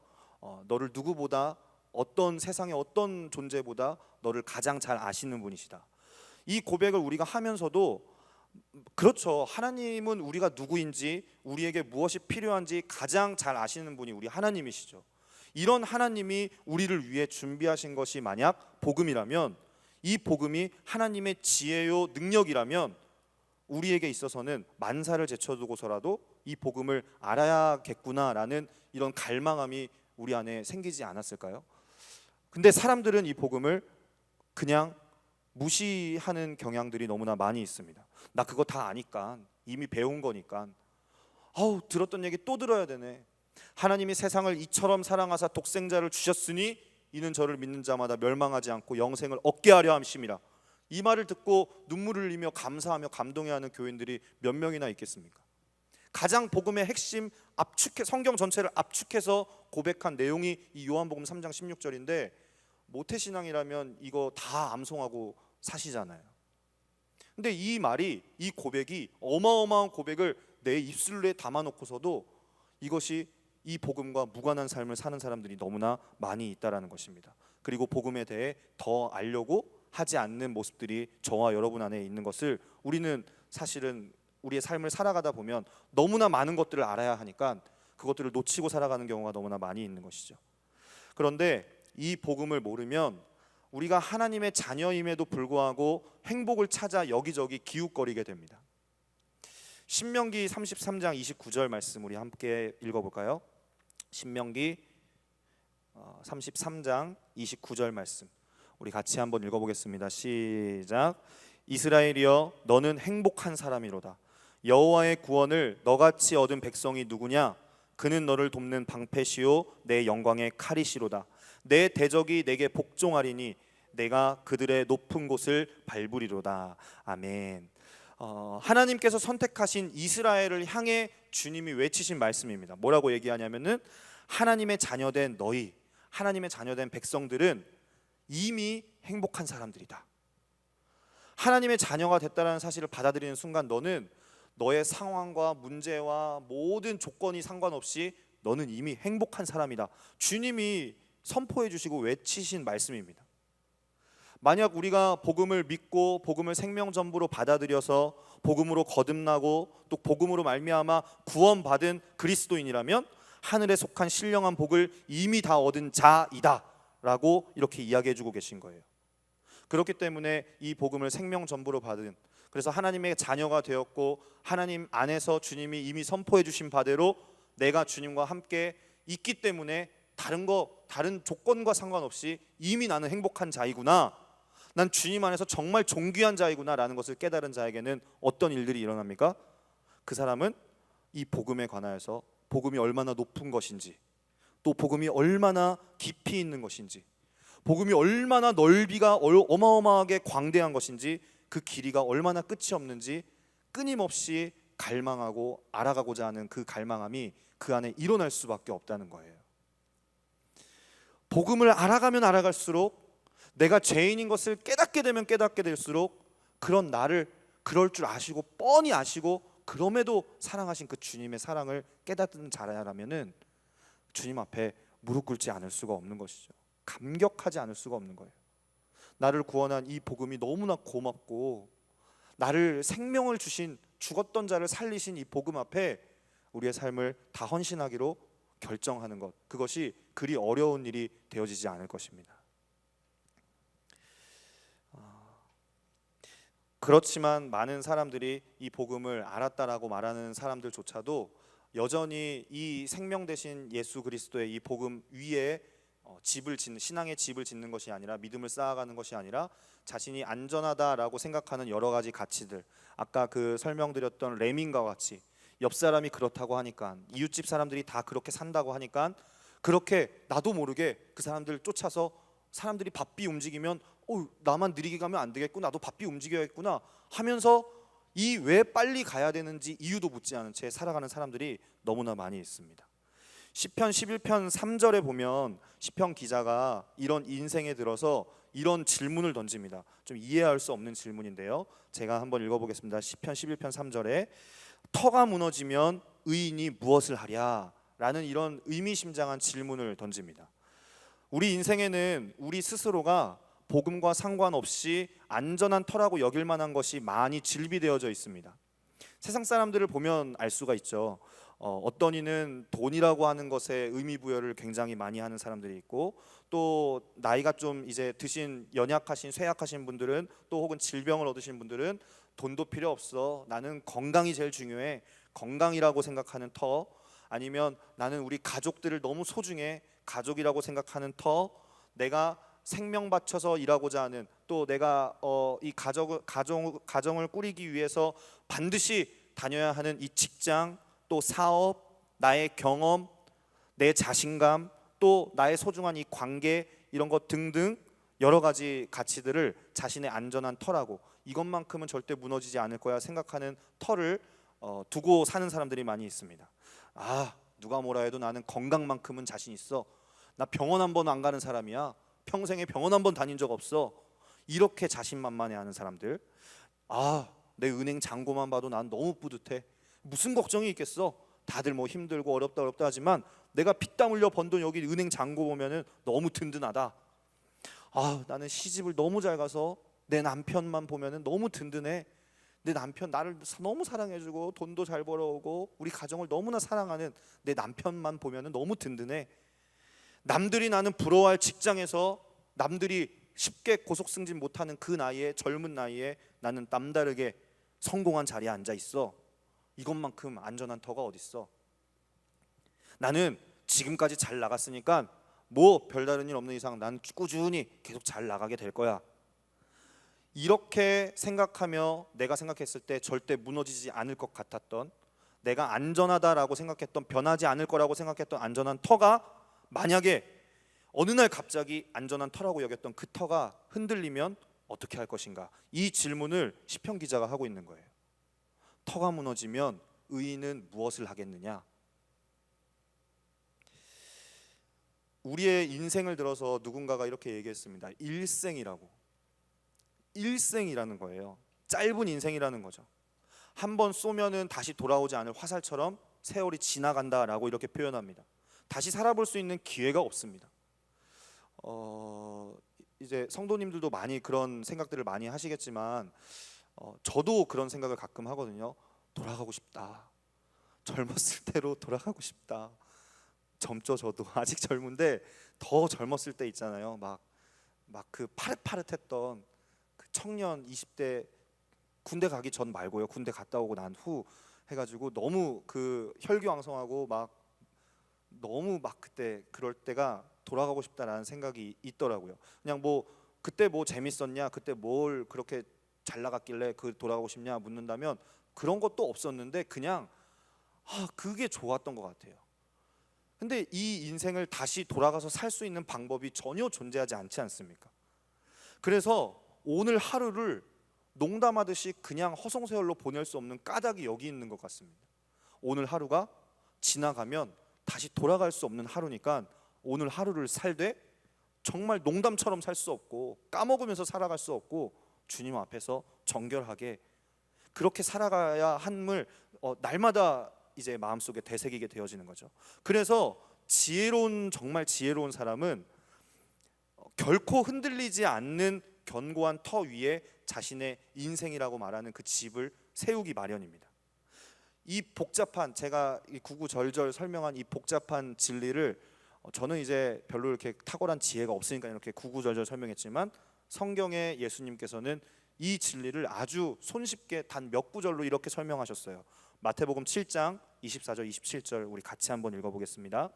너를 누구보다 어떤 세상의 어떤 존재보다 너를 가장 잘 아시는 분이시다. 이 고백을 우리가 하면서도 그렇죠. 하나님은 우리가 누구인지 우리에게 무엇이 필요한지 가장 잘 아시는 분이 우리 하나님이시죠. 이런 하나님이 우리를 위해 준비하신 것이 만약 복음이라면, 이 복음이 하나님의 지혜요 능력이라면 우리에게 있어서는 만사를 제쳐두고서라도 이 복음을 알아야겠구나라는 이런 갈망함이 우리 안에 생기지 않았을까요? 근데 사람들은 이 복음을 그냥 무시하는 경향들이 너무나 많이 있습니다. 나 그거 다 아니까, 이미 배운 거니까, 들었던 얘기 또 들어야 되네. 하나님이 세상을 이처럼 사랑하사 독생자를 주셨으니 이는 저를 믿는 자마다 멸망하지 않고 영생을 얻게 하려 함심이라. 이 말을 듣고 눈물을 흘리며 감사하며 감동해하는 교인들이 몇 명이나 있겠습니까? 가장 복음의 핵심 성경 전체를 압축해서 고백한 내용이 이 요한복음 3장 16절인데 모태신앙이라면 이거 다 암송하고 사시잖아요. 근데 이 고백이 어마어마한 고백을 내 입술에 담아놓고서도 이것이 이 복음과 무관한 삶을 사는 사람들이 너무나 많이 있다라는 것입니다. 그리고 복음에 대해 더 알려고 하지 않는 모습들이 저와 여러분 안에 있는 것을 우리는 사실은 우리의 삶을 살아가다 보면 너무나 많은 것들을 알아야 하니까 그것들을 놓치고 살아가는 경우가 너무나 많이 있는 것이죠. 그런데 이 복음을 모르면 우리가 하나님의 자녀임에도 불구하고 행복을 찾아 여기저기 기웃거리게 됩니다. 신명기 33장 29절 말씀 우리 함께 읽어볼까요? 신명기 33장 29절 말씀 우리 같이 한번 읽어보겠습니다. 시작. 이스라엘이여 너는 행복한 사람이로다. 여호와의 구원을 너같이 얻은 백성이 누구냐? 그는 너를 돕는 방패시요 내 영광의 칼이시로다. 내 대적이 내게 복종하리니 내가 그들의 높은 곳을 밟으리로다. 아멘. 하나님께서 선택하신 이스라엘을 향해 주님이 외치신 말씀입니다. 뭐라고 얘기하냐면은 하나님의 자녀된 너희, 하나님의 자녀된 백성들은 이미 행복한 사람들이다. 하나님의 자녀가 됐다는 사실을 받아들이는 순간 너는 너의 상황과 문제와 모든 조건이 상관없이 너는 이미 행복한 사람이다. 주님이 선포해 주시고 외치신 말씀입니다. 만약 우리가 복음을 믿고 복음을 생명전부로 받아들여서 복음으로 거듭나고 또 복음으로 말미암아 구원받은 그리스도인이라면 하늘에 속한 신령한 복을 이미 다 얻은 자이다 라고 이렇게 이야기해 주고 계신 거예요. 그렇기 때문에 이 복음을 생명전부로 받은, 그래서 하나님의 자녀가 되었고 하나님 안에서 주님이 이미 선포해 주신 바대로 내가 주님과 함께 있기 때문에 다른 조건과 상관없이 이미 나는 행복한 자이구나, 난 주님 안에서 정말 존귀한 자이구나 라는 것을 깨달은 자에게는 어떤 일들이 일어납니까? 그 사람은 이 복음에 관하여서 복음이 얼마나 높은 것인지, 또 복음이 얼마나 깊이 있는 것인지, 복음이 얼마나 넓이가 어마어마하게 광대한 것인지, 그 길이가 얼마나 끝이 없는지 끊임없이 갈망하고 알아가고자 하는 그 갈망함이 그 안에 일어날 수밖에 없다는 거예요. 복음을 알아가면 알아갈수록, 내가 죄인인 것을 깨닫게 되면 깨닫게 될수록 그런 나를 그럴 줄 아시고 뻔히 아시고 그럼에도 사랑하신 그 주님의 사랑을 깨닫는 자라면은 주님 앞에 무릎 꿇지 않을 수가 없는 것이죠. 감격하지 않을 수가 없는 거예요. 나를 구원한 이 복음이 너무나 고맙고 나를 생명을 주신, 죽었던 자를 살리신 이 복음 앞에 우리의 삶을 다 헌신하기로 결정하는 것, 그것이 그리 어려운 일이 되어지지 않을 것입니다. 그렇지만 많은 사람들이 이 복음을 알았다라고 말하는 사람들조차도 여전히 이 생명 되신 예수 그리스도의 이 복음 위에 집을 짓는, 신앙의 집을 짓는 것이 아니라, 믿음을 쌓아가는 것이 아니라 자신이 안전하다라고 생각하는 여러 가지 가치들, 아까 그 설명드렸던 레민과 같이 옆 사람이 그렇다고 하니까, 이웃집 사람들이 다 그렇게 산다고 하니까 그렇게 나도 모르게 그 사람들 쫓아서 사람들이 바삐 움직이면 나만 느리게 가면 안 되겠구나, 나도 바삐 움직여야겠구나 하면서 이 왜 빨리 가야 되는지 이유도 묻지 않은 채 살아가는 사람들이 너무나 많이 있습니다. 시편 11편 3절에 보면 시편 기자가 이런 인생에 들어서 이런 질문을 던집니다. 좀 이해할 수 없는 질문인데요, 제가 한번 읽어보겠습니다. 시편 11편 3절에 터가 무너지면 의인이 무엇을 하랴? 라는 이런 의미심장한 질문을 던집니다. 우리 인생에는 우리 스스로가 복음과 상관없이 안전한 터라고 여길 만한 것이 많이 질비되어져 있습니다. 세상 사람들을 보면 알 수가 있죠. 어떤 이는 돈이라고 하는 것에 의미 부여를 굉장히 많이 하는 사람들이 있고, 또 나이가 좀 이제 드신 연약하신 쇠약하신 분들은, 또 혹은 질병을 얻으신 분들은 돈도 필요 없어, 나는 건강이 제일 중요해, 건강이라고 생각하는 터, 아니면 나는 우리 가족들을 너무 소중해, 가족이라고 생각하는 터, 내가 생명 바쳐서 일하고자 하는, 또 내가 이 가정을 꾸리기 위해서 반드시 다녀야 하는 이 직장, 또 사업, 나의 경험, 내 자신감, 또 나의 소중한 이 관계, 이런 것 등등 여러 가지 가치들을 자신의 안전한 터라고, 이것만큼은 절대 무너지지 않을 거야 생각하는 터를 두고 사는 사람들이 많이 있습니다. 누가 뭐라 해도 나는 건강만큼은 자신 있어, 나 병원 한 번 안 가는 사람이야, 평생에 병원 한 번 다닌 적 없어, 이렇게 자신만만해하는 사람들. 내 은행 잔고만 봐도 난 너무 뿌듯해, 무슨 걱정이 있겠어, 다들 뭐 힘들고 어렵다 하지만 내가 피땀 흘려 번 돈 여기 은행 잔고 보면은 너무 든든하다. 나는 시집을 너무 잘 가서 내 남편만 보면은 너무 든든해. 내 남편 나를 너무 사랑해주고 돈도 잘 벌어오고 우리 가정을 너무나 사랑하는 내 남편만 보면은 너무 든든해. 남들이 나는 부러워할 직장에서 남들이 쉽게 고속 승진 못하는 그 나이에, 젊은 나이에 나는 남다르게 성공한 자리에 앉아 있어. 이것만큼 안전한 터가 어딨어. 나는 지금까지 잘 나갔으니까 뭐 별다른 일 없는 이상 난 꾸준히 계속 잘 나가게 될 거야. 이렇게 생각하며 내가 생각했을 때 절대 무너지지 않을 것 같았던, 내가 안전하다라고 생각했던, 변하지 않을 거라고 생각했던 안전한 터가 만약에 어느 날 갑자기 안전한 터라고 여겼던 그 터가 흔들리면 어떻게 할 것인가? 이 질문을 시편 기자가 하고 있는 거예요. 터가 무너지면 의인은 무엇을 하겠느냐? 우리의 인생을 들어서 누군가가 이렇게 얘기했습니다. 일생이라는 거예요. 짧은 인생이라는 거죠. 한 번 쏘면은 다시 돌아오지 않을 화살처럼 세월이 지나간다라고 이렇게 표현합니다. 다시 살아볼 수 있는 기회가 없습니다. 이제 성도님들도 많이 그런 생각들을 많이 하시겠지만 저도 그런 생각을 가끔 하거든요. 돌아가고 싶다. 젊었을 때로 돌아가고 싶다. 젊죠. 저도 아직 젊은데 더 젊었을 때 있잖아요. 막 그 파릇파릇했던 그 청년 20대 군대 가기 전 말고요. 군대 갔다 오고 난 후 해가지고 너무 그 혈기왕성하고 너무 그때 그럴 때가 돌아가고 싶다라는 생각이 있더라고요. 그냥 뭐 그때 뭐 재밌었냐, 그때 뭘 그렇게 잘 나갔길래 돌아가고 싶냐 묻는다면 그런 것도 없었는데 그냥 그게 좋았던 것 같아요. 근데 이 인생을 다시 돌아가서 살 수 있는 방법이 전혀 존재하지 않지 않습니까? 그래서 오늘 하루를 농담하듯이 그냥 허송세월로 보낼 수 없는 까닭이 여기 있는 것 같습니다. 오늘 하루가 지나가면 다시 돌아갈 수 없는 하루니까 오늘 하루를 살되 정말 농담처럼 살 수 없고 까먹으면서 살아갈 수 없고 주님 앞에서 정결하게 그렇게 살아가야 함을 날마다 이제 마음속에 되새기게 되어지는 거죠. 그래서 정말 지혜로운 사람은 결코 흔들리지 않는 견고한 터 위에 자신의 인생이라고 말하는 그 집을 세우기 마련입니다. 이 복잡한, 제가 이 구구절절 설명한 이 복잡한 진리를 저는 이제 별로 이렇게 탁월한 지혜가 없으니까 이렇게 구구절절 설명했지만 성경에 예수님께서는 이 진리를 아주 손쉽게 단 몇 구절로 이렇게 설명하셨어요. 마태복음 7장 24절 27절 우리 같이 한번 읽어보겠습니다.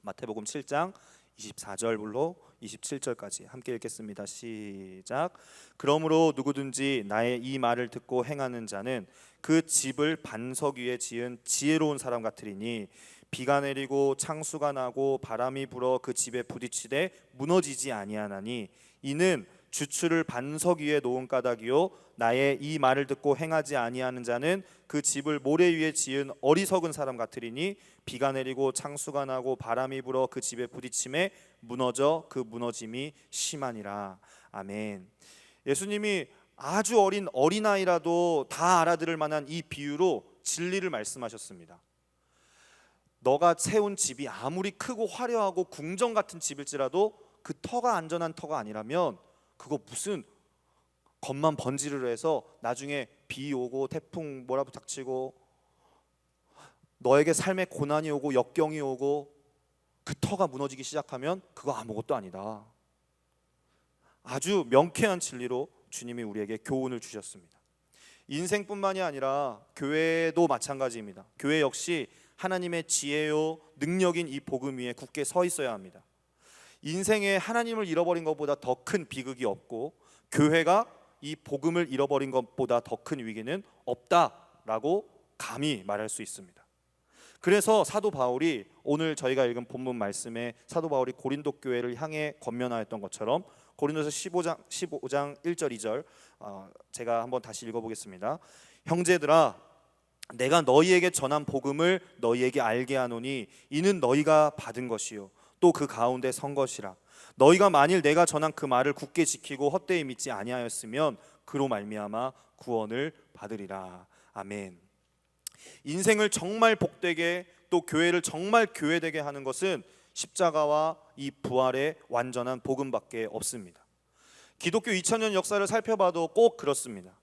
마태복음 7장 24절로 27절까지 함께 읽겠습니다. 시작. 그러므로 누구든지 나의 이 말을 듣고 행하는 자는 그 집을 반석 위에 지은 지혜로운 사람 같으리니 비가 내리고 창수가 나고 바람이 불어 그 집에 부딪히되 무너지지 아니하나니 이는 주추를 반석 위에 놓은 까닭이요 나의 이 말을 듣고 행하지 아니하는 자는 그 집을 모래 위에 지은 어리석은 사람 같으리니 비가 내리고 창수가 나고 바람이 불어 그 집에 부딪힘에 무너져 그 무너짐이 심하니라. 아멘. 예수님이 아주 어린 어린아이라도 다 알아들을 만한 이 비유로 진리를 말씀하셨습니다. 너가 세운 집이 아무리 크고 화려하고 궁정 같은 집일지라도 그 터가 안전한 터가 아니라면 그거 무슨 겉만 번지르르 해서 나중에 비 오고 태풍 몰아닥치고 너에게 삶의 고난이 오고 역경이 오고 그 터가 무너지기 시작하면 그거 아무것도 아니다. 아주 명쾌한 진리로 주님이 우리에게 교훈을 주셨습니다. 인생뿐만이 아니라 교회도 마찬가지입니다. 교회 역시 하나님의 지혜요 능력인 이 복음 위에 굳게 서 있어야 합니다. 인생에 하나님을 잃어버린 것보다 더 큰 비극이 없고 교회가 이 복음을 잃어버린 것보다 더 큰 위기는 없다라고 감히 말할 수 있습니다. 그래서 사도 바울이 오늘 저희가 읽은 본문 말씀에 사도 바울이 고린도 교회를 향해 권면하였던 것처럼 고린도서 15장 1절 2절 제가 한번 다시 읽어보겠습니다. 형제들아 내가 너희에게 전한 복음을 너희에게 알게 하노니 이는 너희가 받은 것이요 또 그 가운데 선 것이라. 너희가 만일 내가 전한 그 말을 굳게 지키고 헛되이 믿지 아니하였으면 그로 말미암아 구원을 받으리라. 아멘. 인생을 정말 복되게 또 교회를 정말 교회되게 하는 것은 십자가와 이 부활의 완전한 복음밖에 없습니다. 기독교 2000년 역사를 살펴봐도 꼭 그렇습니다.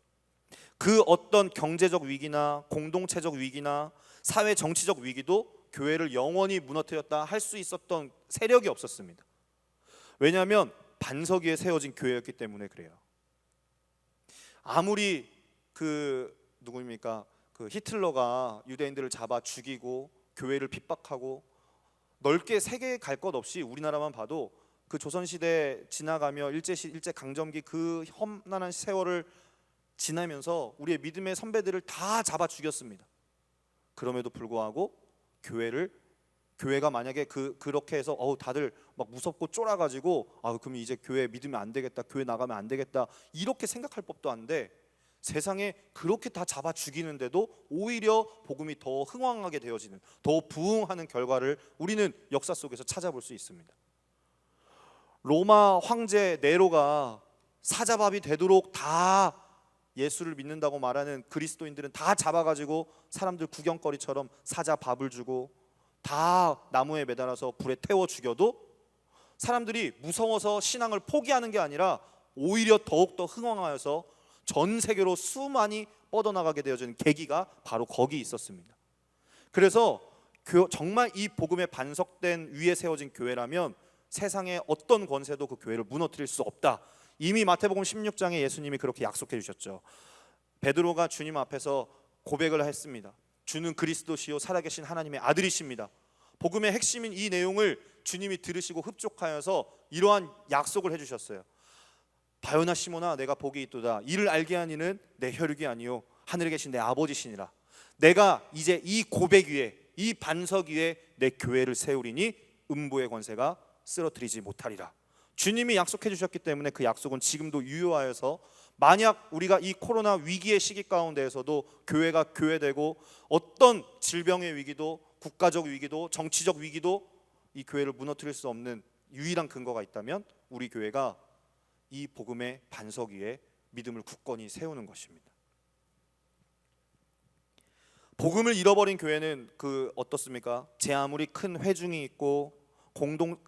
그 어떤 경제적 위기나 공동체적 위기나 사회 정치적 위기도 교회를 영원히 무너뜨렸다 할 수 있었던 세력이 없었습니다. 왜냐하면 반석 위에 세워진 교회였기 때문에 그래요. 아무리 누구입니까? 히틀러가 유대인들을 잡아 죽이고 교회를 핍박하고 넓게 세계에 갈 것 없이 우리나라만 봐도 그 조선시대 지나가며 일제강점기 그 험난한 세월을 지나면서 우리의 믿음의 선배들을 다 잡아 죽였습니다. 그럼에도 불구하고 교회가 만약에 그렇게 해서 다들 막 무섭고 쫄아가지고 그럼 이제 교회 믿으면 안 되겠다, 교회 나가면 안 되겠다 이렇게 생각할 법도 한데 세상에 그렇게 다 잡아 죽이는데도 오히려 복음이 더 흥왕하게 되어지는, 더 부흥하는 결과를 우리는 역사 속에서 찾아볼 수 있습니다. 로마 황제 네로가 사자밥이 되도록 다 예수를 믿는다고 말하는 그리스도인들은 다 잡아가지고 사람들 구경거리처럼 사자밥을 주고 다 나무에 매달아서 불에 태워 죽여도 사람들이 무서워서 신앙을 포기하는 게 아니라 오히려 더욱더 흥왕하여서 전 세계로 수많이 뻗어나가게 되어지는 계기가 바로 거기 있었습니다. 그래서 정말 이 복음에 반석된 위에 세워진 교회라면 세상의 어떤 권세도 그 교회를 무너뜨릴 수 없다. 이미 마태복음 16장에 예수님이 그렇게 약속해 주셨죠. 베드로가 주님 앞에서 고백을 했습니다. 주는 그리스도시요 살아계신 하나님의 아들이십니다. 복음의 핵심인 이 내용을 주님이 들으시고 흡족하여서 이러한 약속을 해주셨어요. 바요나 시몬아, 내가 복이 있도다. 이를 알게 한 이는 내 혈육이 아니요 하늘에 계신 내 아버지시니라. 내가 이제 이 고백 위에, 이 반석 위에 내 교회를 세우리니 음부의 권세가 쓰러뜨리지 못하리라. 주님이 약속해 주셨기 때문에 그 약속은 지금도 유효하여서 만약 우리가 이 코로나 위기의 시기 가운데에서도 교회가 교회되고 어떤 질병의 위기도, 국가적 위기도, 정치적 위기도 이 교회를 무너뜨릴 수 없는 유일한 근거가 있다면 우리 교회가 이 복음의 반석 위에 믿음을 굳건히 세우는 것입니다. 복음을 잃어버린 교회는 어떻습니까? 제 아무리 큰 회중이 있고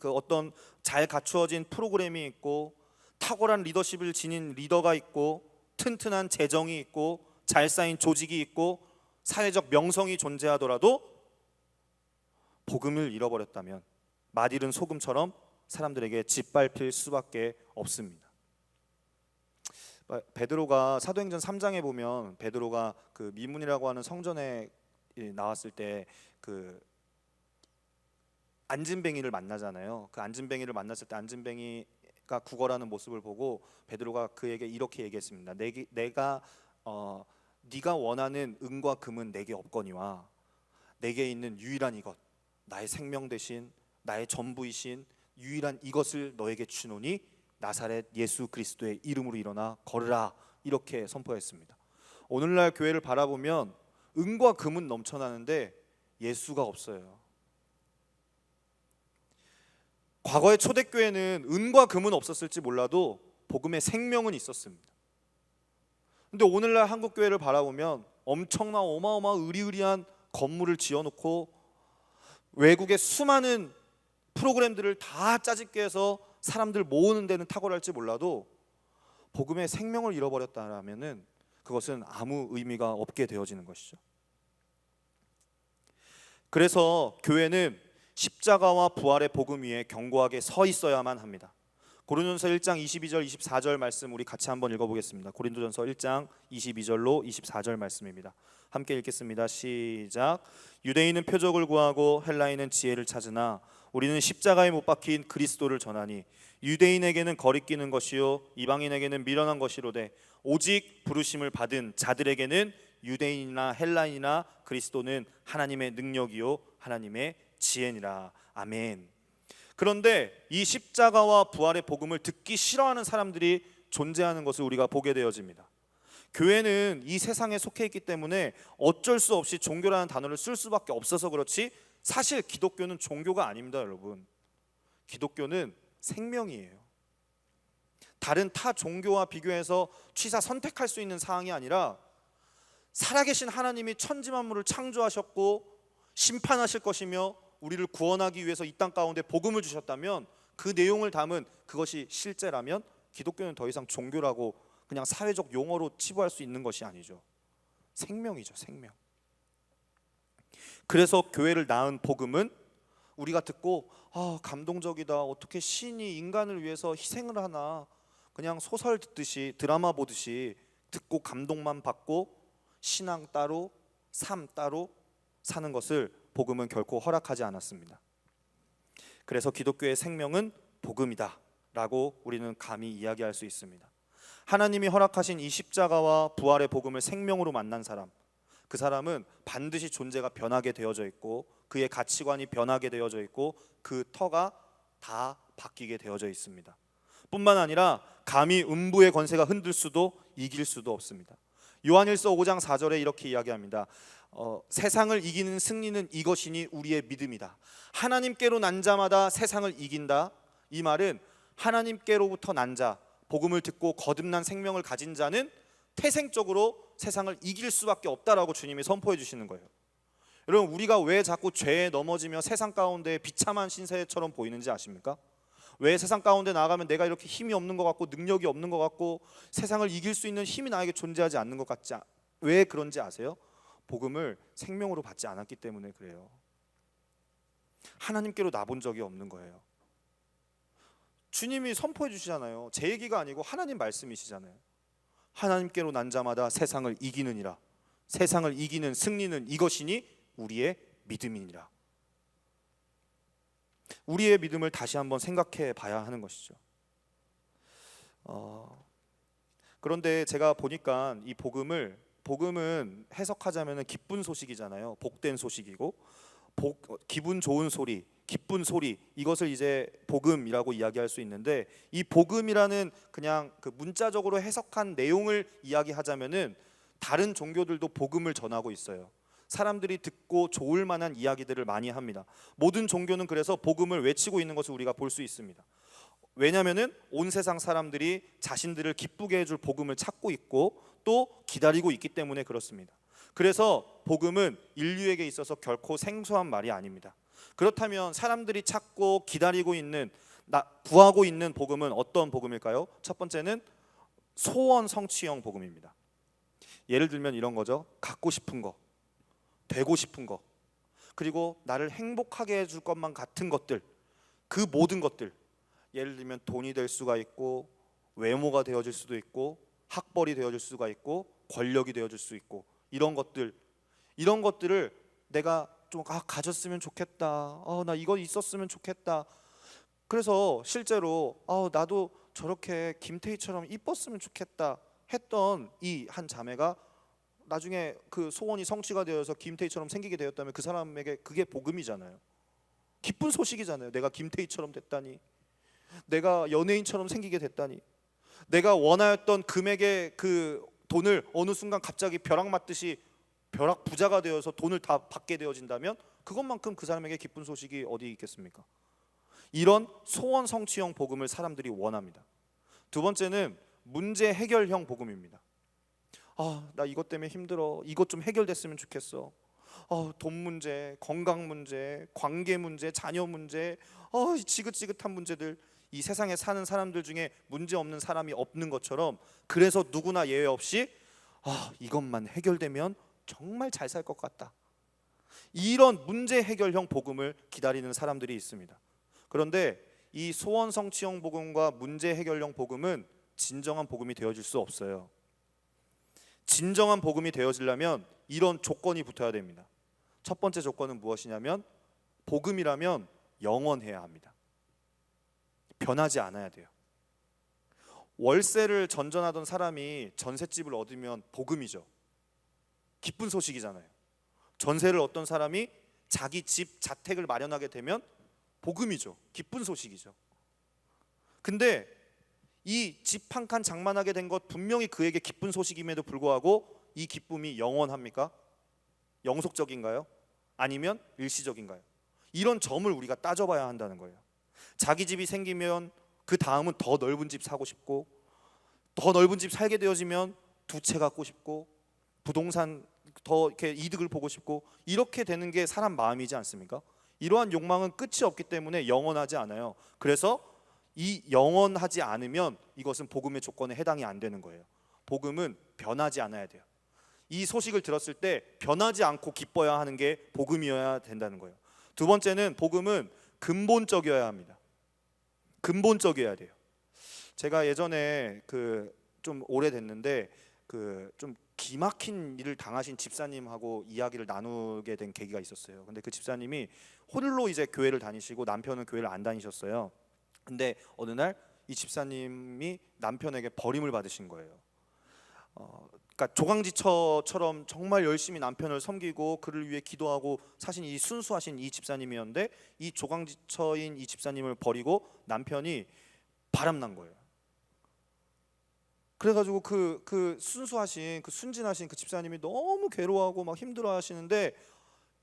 어떤 잘 갖추어진 프로그램이 있고 탁월한 리더십을 지닌 리더가 있고 튼튼한 재정이 있고 잘 쌓인 조직이 있고 사회적 명성이 존재하더라도 복음을 잃어버렸다면 맛 잃은 소금처럼 사람들에게 짓밟힐 수밖에 없습니다. 베드로가 사도행전 3장에 보면 베드로가 그 미문이라고 하는 성전에 나왔을 때 안진뱅이를 만나잖아요. 그 안진뱅이를 만났을 때 안진뱅이가 구걸하는 모습을 보고 베드로가 그에게 이렇게 얘기했습니다. 네가 원하는 은과 금은 내게 없거니와 내게 있는 유일한 이것, 나의 생명 대신 나의 전부이신 유일한 이것을 너에게 주노니 나사렛 예수 그리스도의 이름으로 일어나 걸으라. 이렇게 선포했습니다. 오늘날 교회를 바라보면 은과 금은 넘쳐나는데 예수가 없어요. 과거의 초대교회는 은과 금은 없었을지 몰라도 복음의 생명은 있었습니다. 근데 오늘날 한국교회를 바라보면 엄청난 어마어마한 의리의리한 건물을 지어놓고 외국의 수많은 프로그램들을 다 짜집게 해서 사람들 모으는 데는 탁월할지 몰라도 복음의 생명을 잃어버렸다면 그것은 아무 의미가 없게 되어지는 것이죠. 그래서 교회는 십자가와 부활의 복음 위에 견고하게 서 있어야만 합니다. 고린도전서 1장 22절 24절 말씀 우리 같이 한번 읽어보겠습니다. 고린도전서 1장 22절로 24절 말씀입니다. 함께 읽겠습니다. 시작. 유대인은 표적을 구하고 헬라인은 지혜를 찾으나 우리는 십자가에 못 박힌 그리스도를 전하니 유대인에게는 거리끼는 것이요 이방인에게는 미련한 것이로되 오직 부르심을 받은 자들에게는 유대인이나 헬라인이나 그리스도는 하나님의 능력이요 하나님의 지혜니라. 아멘. 그런데 이 십자가와 부활의 복음을 듣기 싫어하는 사람들이 존재하는 것을 우리가 보게 되어집니다. 교회는 이 세상에 속해 있기 때문에 어쩔 수 없이 종교라는 단어를 쓸 수밖에 없어서 그렇지 사실 기독교는 종교가 아닙니다, 여러분. 기독교는 생명이에요. 다른 타 종교와 비교해서 취사 선택할 수 있는 사항이 아니라 살아계신 하나님이 천지 만물을 창조하셨고 심판하실 것이며 우리를 구원하기 위해서 이 땅 가운데 복음을 주셨다면 그 내용을 담은 그것이 실제라면 기독교는 더 이상 종교라고 그냥 사회적 용어로 치부할 수 있는 것이 아니죠. 생명이죠, 생명. 그래서 교회를 낳은 복음은 우리가 듣고 감동적이다, 어떻게 신이 인간을 위해서 희생을 하나, 그냥 소설 듣듯이 드라마 보듯이 듣고 감동만 받고 신앙 따로 삶 따로 사는 것을 복음은 결코 허락하지 않았습니다. 그래서 기독교의 생명은 복음이다 라고 우리는 감히 이야기할 수 있습니다. 하나님이 허락하신 이 십자가와 부활의 복음을 생명으로 만난 사람, 그 사람은 반드시 존재가 변하게 되어져 있고 그의 가치관이 변하게 되어져 있고 그 터가 다 바뀌게 되어져 있습니다. 뿐만 아니라 감히 음부의 권세가 흔들 수도 이길 수도 없습니다. 요한일서 5장 4절에 이렇게 이야기합니다. 세상을 이기는 승리는 이것이니 우리의 믿음이다. 하나님께로 난 자마다 세상을 이긴다. 이 말은 하나님께로부터 난 자, 복음을 듣고 거듭난 생명을 가진 자는 태생적으로 세상을 이길 수밖에 없다라고 주님이 선포해 주시는 거예요. 여러분, 우리가 왜 자꾸 죄에 넘어지며 세상 가운데 비참한 신세처럼 보이는지 아십니까? 왜 세상 가운데 나가면 내가 이렇게 힘이 없는 것 같고 능력이 없는 것 같고 세상을 이길 수 있는 힘이 나에게 존재하지 않는 것 같지, 왜 그런지 아세요? 복음을 생명으로 받지 않았기 때문에 그래요. 하나님께로 나본 적이 없는 거예요. 주님이 선포해 주시잖아요. 제 얘기가 아니고 하나님 말씀이시잖아요. 하나님께로 난 자마다 세상을 이기느니라. 세상을 이기는 승리는 이것이니 우리의 믿음이니라. 우리의 믿음을 다시 한번 생각해 봐야 하는 것이죠. 그런데 제가 보니까 이 복음은 해석하자면 기쁜 소식이잖아요. 복된 소식이고 기분 좋은 소리, 기쁜 소리, 이것을 이제 복음이라고 이야기할 수 있는데, 이 복음이라는 그냥 그 문자적으로 해석한 내용을 이야기하자면은 다른 종교들도 복음을 전하고 있어요. 사람들이 듣고 좋을 만한 이야기들을 많이 합니다. 모든 종교는 그래서 복음을 외치고 있는 것을 우리가 볼 수 있습니다. 왜냐하면은 온 세상 사람들이 자신들을 기쁘게 해줄 복음을 찾고 있고 또 기다리고 있기 때문에 그렇습니다. 그래서 복음은 인류에게 있어서 결코 생소한 말이 아닙니다. 그렇다면 사람들이 찾고 기다리고 있는, 구하고 있는 복음은 어떤 복음일까요? 첫 번째는 소원 성취형 복음입니다. 예를 들면 이런 거죠. 갖고 싶은 거, 되고 싶은 거, 그리고 나를 행복하게 해줄 것만 같은 것들, 그 모든 것들, 예를 들면 돈이 될 수가 있고 외모가 되어질 수도 있고 학벌이 되어질 수가 있고 권력이 되어질 수 있고, 이런 것들을 내가 좀 가졌으면 좋겠다, 나 이거 있었으면 좋겠다. 그래서 실제로 나도 저렇게 김태희처럼 이뻤으면 좋겠다 했던 이 한 자매가 나중에 그 소원이 성취가 되어서 김태희처럼 생기게 되었다면 그 사람에게 그게 복음이잖아요. 기쁜 소식이잖아요. 내가 김태희처럼 됐다니, 내가 연예인처럼 생기게 됐다니, 내가 원하였던 금액의 그 돈을 어느 순간 갑자기 벼락 맞듯이 벼락 부자가 되어서 돈을 다 받게 되어진다면 그것만큼 그 사람에게 기쁜 소식이 어디 있겠습니까? 이런 소원 성취형 복음을 사람들이 원합니다. 두 번째는 문제 해결형 복음입니다. 나 이것 때문에 힘들어, 이것 좀 해결됐으면 좋겠어. 돈 문제, 건강 문제, 관계 문제, 자녀 문제, 지긋지긋한 문제들. 이 세상에 사는 사람들 중에 문제 없는 사람이 없는 것처럼, 그래서 누구나 예외 없이 이것만 해결되면 정말 잘 살 것 같다, 이런 문제 해결형 복음을 기다리는 사람들이 있습니다. 그런데 이 소원 성취형 복음과 문제 해결형 복음은 진정한 복음이 되어질 수 없어요. 진정한 복음이 되어지려면 이런 조건이 붙어야 됩니다. 첫 번째 조건은 무엇이냐면 복음이라면 영원해야 합니다. 변하지 않아야 돼요. 월세를 전전하던 사람이 전셋집을 얻으면 복음이죠. 기쁜 소식이잖아요. 전세를 얻던 사람이 자기 집 자택을 마련하게 되면 복음이죠. 기쁜 소식이죠. 근데 이 집 한 칸 장만하게 된 것 분명히 그에게 기쁜 소식임에도 불구하고 이 기쁨이 영원합니까? 영속적인가요? 아니면 일시적인가요? 이런 점을 우리가 따져봐야 한다는 거예요. 자기 집이 생기면 그 다음은 더 넓은 집 사고 싶고, 더 넓은 집 살게 되어지면 두 채 갖고 싶고, 부동산 더 이렇게 이득을 보고 싶고 이렇게 되는 게 사람 마음이지 않습니까? 이러한 욕망은 끝이 없기 때문에 영원하지 않아요. 그래서 이 영원하지 않으면 이것은 복음의 조건에 해당이 안 되는 거예요. 복음은 변하지 않아야 돼요. 이 소식을 들었을 때 변하지 않고 기뻐야 하는 게 복음이어야 된다는 거예요. 두 번째는 복음은 근본적이어야 합니다. 근본적이어야 돼요. 제가 예전에 좀 오래됐는데 좀 기막힌 일을 당하신 집사님하고 이야기를 나누게 된 계기가 있었어요. 근데 그 집사님이 홀로 이제 교회를 다니시고 남편은 교회를 안 다니셨어요. 근데 어느 날 이 집사님이 남편에게 버림을 받으신 거예요. 그러니까 조강지처럼 정말 열심히 남편을 섬기고 그를 위해 기도하고 사신 이 순수하신 이 집사님이었는데 이 조강지처인 이 집사님을 버리고 남편이 바람난 거예요. 그래가지고 그 순수하신 그 순진하신 그 집사님이 너무 괴로워하고 막 힘들어하시는데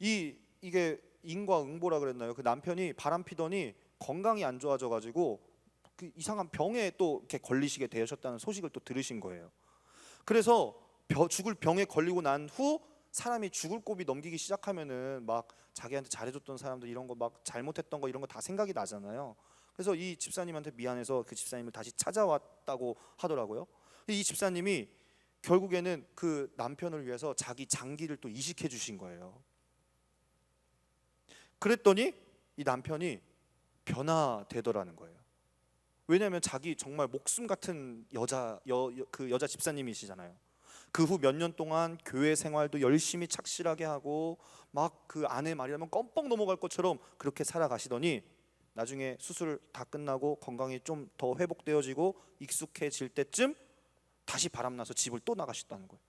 이게 인과응보라 그랬나요? 그 남편이 바람 피더니 건강이 안 좋아져가지고 그 이상한 병에 또 이렇게 걸리시게 되셨다는 소식을 또 들으신 거예요. 그래서 죽을 병에 걸리고 난 후 사람이 죽을 고비 넘기기 시작하면은 막 자기한테 잘해줬던 사람들 이런 거 막 잘못했던 거 이런 거 다 생각이 나잖아요. 그래서 이 집사님한테 미안해서 그 집사님을 다시 찾아왔다고 하더라고요. 이 집사님이 결국에는 그 남편을 위해서 자기 장기를 또 이식해 주신 거예요. 그랬더니 이 남편이 변화되더라는 거예요. 왜냐하면 자기 정말 목숨 같은 그 여자 집사님이시잖아요. 그 후 몇 년 동안 교회 생활도 열심히 착실하게 하고 막 그 아내 말이라면 껌뻑 넘어갈 것처럼 그렇게 살아가시더니 나중에 수술 다 끝나고 건강이 좀 더 회복되어지고 익숙해질 때쯤 다시 바람나서 집을 또 나가셨다는 거예요.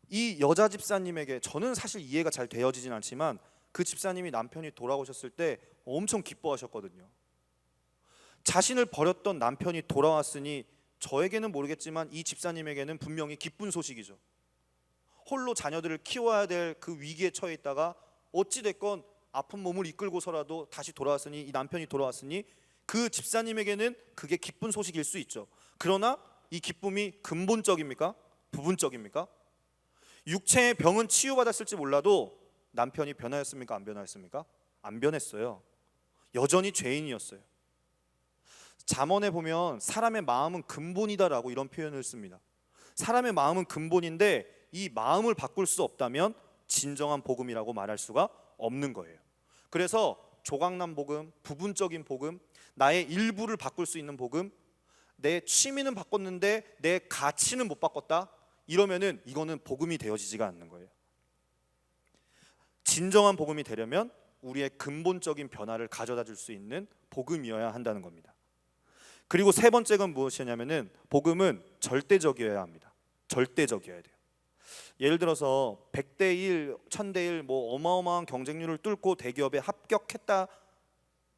이 여자 집사님에게 저는 사실 이해가 잘 되어지진 않지만 그 집사님이 남편이 돌아오셨을 때 엄청 기뻐하셨거든요. 자신을 버렸던 남편이 돌아왔으니 저에게는 모르겠지만 이 집사님에게는 분명히 기쁜 소식이죠. 홀로 자녀들을 키워야 될 그 위기에 처해 있다가 어찌됐건 아픈 몸을 이끌고서라도 다시 돌아왔으니 이 남편이 돌아왔으니 그 집사님에게는 그게 기쁜 소식일 수 있죠. 그러나 이 기쁨이 근본적입니까? 부분적입니까? 육체의 병은 치유받았을지 몰라도 남편이 변화했습니까? 안 변화했습니까? 안 변했어요. 여전히 죄인이었어요. 잠언에 보면 사람의 마음은 근본이다라고 이런 표현을 씁니다. 사람의 마음은 근본인데 이 마음을 바꿀 수 없다면 진정한 복음이라고 말할 수가 없는 거예요. 그래서 조각난 복음, 부분적인 복음, 나의 일부를 바꿀 수 있는 복음, 내 취미는 바꿨는데 내 가치는 못 바꿨다, 이러면은 이거는 복음이 되어지지가 않는 거예요. 진정한 복음이 되려면 우리의 근본적인 변화를 가져다 줄 수 있는 복음이어야 한다는 겁니다. 그리고 세 번째가 무엇이냐면은 복음은 절대적이어야 합니다. 절대적이어야 돼요. 예를 들어서 100대 1, 1000대 1 뭐 어마어마한 경쟁률을 뚫고 대기업에 합격했다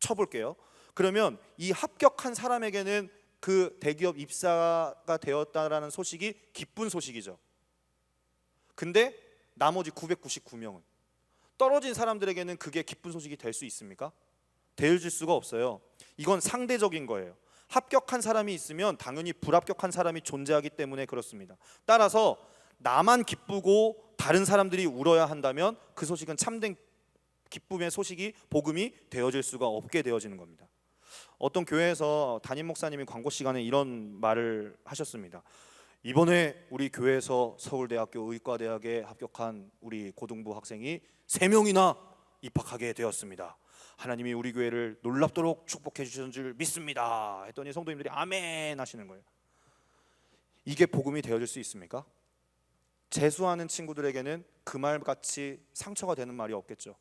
쳐볼게요. 그러면 이 합격한 사람에게는 그 대기업 입사가 되었다라는 소식이 기쁜 소식이죠. 근데 나머지 999명은 떨어진 사람들에게는 그게 기쁜 소식이 될 수 있습니까? 되어질 수가 없어요. 이건 상대적인 거예요. 합격한 사람이 있으면 당연히 불합격한 사람이 존재하기 때문에 그렇습니다. 따라서 나만 기쁘고 다른 사람들이 울어야 한다면 그 소식은 참된 기쁨의 소식이 복음이 되어질 수가 없게 되어지는 겁니다. 어떤 교회에서 담임 목사님이 광고 시간에 이런 말을 하셨습니다. 이번에 우리 교회에서 서울대학교 의과대학에 합격한 우리 고등부 학생이 3명이나 입학하게 되었습니다. 하나님이 우리 교회를 놀랍도록 축복해 주신 줄 믿습니다. 했더니 성도님들이 아멘 하시는 거예요. 이게 복음이 되어질 수 있습니까? 재수하는 친구들에게는 그 말같이 상처가 되는 말이 없겠죠.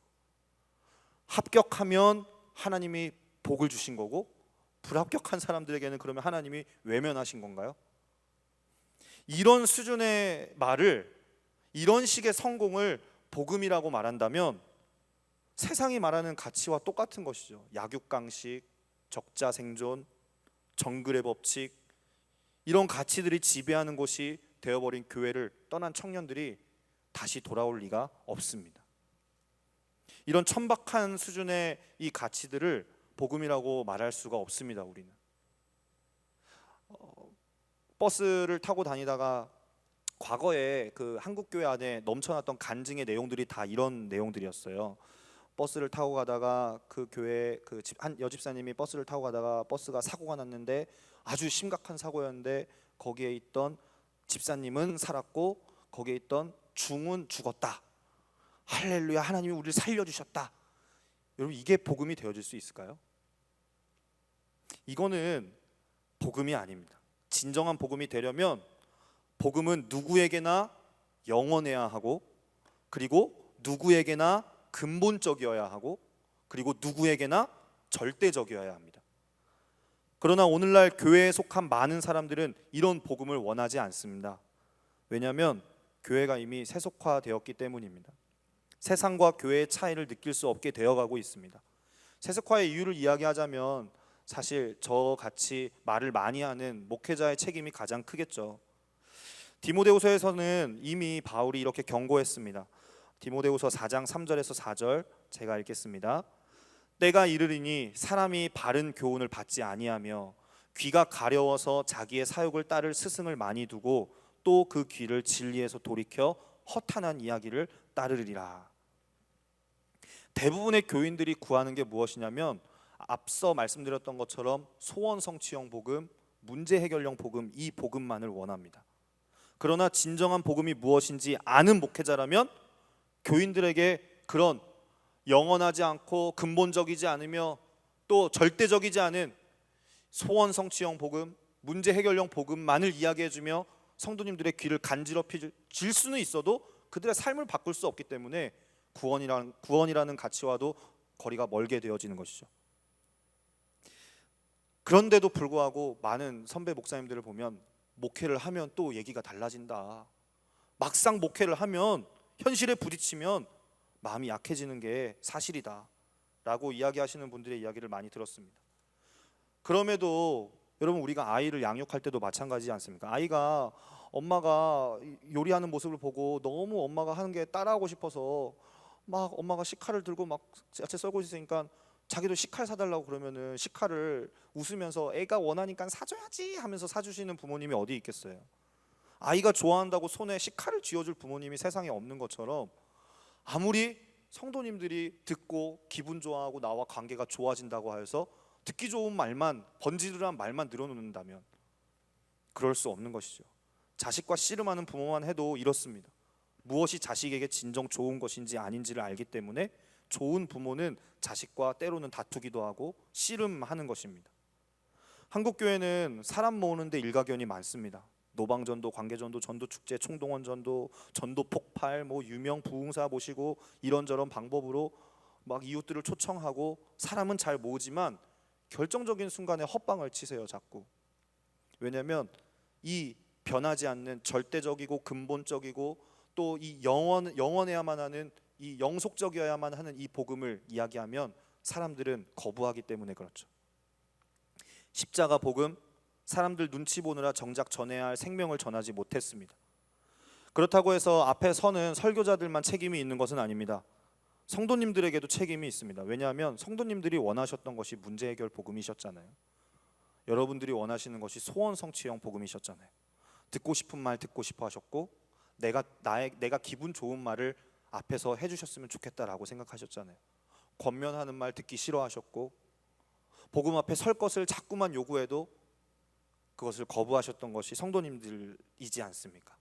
합격하면 하나님이 복을 주신 거고 불합격한 사람들에게는 그러면 하나님이 외면하신 건가요? 이런 수준의 말을, 이런 식의 성공을 복음이라고 말한다면 세상이 말하는 가치와 똑같은 것이죠. 약육강식, 적자생존, 정글의 법칙, 이런 가치들이 지배하는 곳이 되어버린 교회를 떠난 청년들이 다시 돌아올 리가 없습니다. 이런 천박한 수준의 이 가치들을 복음이라고 말할 수가 없습니다. 우리는 버스를 타고 다니다가 과거에 그 한국 교회 안에 넘쳐났던 간증의 내용들이 다 이런 내용들이었어요. 버스를 타고 가다가 그 교회 한 여집사님이 버스를 타고 가다가 버스가 사고가 났는데 아주 심각한 사고였는데 거기에 있던 집사님은 살았고 거기에 있던 중은 죽었다. 할렐루야, 하나님이 우리를 살려주셨다. 여러분, 이게 복음이 되어질 수 있을까요? 이거는 복음이 아닙니다. 진정한 복음이 되려면 복음은 누구에게나 영원해야 하고, 그리고 누구에게나 근본적이어야 하고, 그리고 누구에게나 절대적이어야 합니다. 그러나 오늘날 교회에 속한 많은 사람들은 이런 복음을 원하지 않습니다. 왜냐하면 교회가 이미 세속화되었기 때문입니다. 세상과 교회의 차이를 느낄 수 없게 되어가고 있습니다. 세속화의 이유를 이야기하자면 사실 저같이 말을 많이 하는 목회자의 책임이 가장 크겠죠. 디모데후서에서는 이미 바울이 이렇게 경고했습니다. 디모데후서 4장 3절에서 4절 제가 읽겠습니다. 때가 이르리니 사람이 바른 교훈을 받지 아니하며 귀가 가려워서 자기의 사욕을 따를 스승을 많이 두고 또 그 귀를 진리에서 돌이켜 허탄한 이야기를 따르리라. 대부분의 교인들이 구하는 게 무엇이냐면 앞서 말씀드렸던 것처럼 소원 성취형 복음, 문제 해결형 복음, 이 복음만을 원합니다. 그러나 진정한 복음이 무엇인지 아는 목회자라면 교인들에게 그런 영원하지 않고 근본적이지 않으며 또 절대적이지 않은 소원 성취형 복음, 문제 해결형 복음만을 이야기해주며 성도님들의 귀를 간지럽힐 수는 있어도 그들의 삶을 바꿀 수 없기 때문에 구원이라는 가치와도 거리가 멀게 되어지는 것이죠. 그런데도 불구하고 많은 선배 목사님들을 보면 목회를 하면 또 얘기가 달라진다. 막상 목회를 하면 현실에 부딪히면 마음이 약해지는 게 사실이다 라고 이야기하시는 분들의 이야기를 많이 들었습니다. 그럼에도 여러분, 우리가 아이를 양육할 때도 마찬가지지 않습니까? 아이가 엄마가 요리하는 모습을 보고 너무 엄마가 하는 게 따라하고 싶어서 막 엄마가 식칼을 들고 막 야채 썰고 있으니까 자기도 식칼 사달라고 그러면은 식칼을 웃으면서 애가 원하니까 사줘야지 하면서 사주시는 부모님이 어디 있겠어요? 아이가 좋아한다고 손에 식칼을 쥐어줄 부모님이 세상에 없는 것처럼 아무리 성도님들이 듣고 기분 좋아하고 나와 관계가 좋아진다고 해서 듣기 좋은 말만, 번지르르한 말만 늘어놓는다면 그럴 수 없는 것이죠. 자식과 씨름하는 부모만 해도 이렇습니다. 무엇이 자식에게 진정 좋은 것인지 아닌지를 알기 때문에 좋은 부모는 자식과 때로는 다투기도 하고 씨름하는 것입니다. 한국 교회는 사람 모으는데 일가견이 많습니다. 노방전도, 관계전도, 전도축제, 총동원전도, 전도 폭발, 유명 부흥사 모시고 이런저런 방법으로 막 이웃들을 초청하고 사람은 잘 모으지만 결정적인 순간에 헛방을 치세요, 자꾸. 왜냐하면 이 변하지 않는 절대적이고 근본적이고 또 이 영원해야만 하는, 이 영속적이어야만 하는 이 복음을 이야기하면 사람들은 거부하기 때문에 그렇죠. 십자가 복음, 사람들 눈치 보느라 정작 전해야 할 생명을 전하지 못했습니다. 그렇다고 해서 앞에 서는 설교자들만 책임이 있는 것은 아닙니다. 성도님들에게도 책임이 있습니다. 왜냐하면 성도님들이 원하셨던 것이 문제 해결 복음이셨잖아요. 여러분들이 원하시는 것이 소원 성취형 복음이셨잖아요. 듣고 싶은 말 듣고 싶어 하셨고 내가 기분 좋은 말을 앞에서 해주셨으면 좋겠다라고 생각하셨잖아요. 권면하는 말 듣기 싫어하셨고 복음 앞에 설 것을 자꾸만 요구해도 그것을 거부하셨던 것이 성도님들이지 않습니까?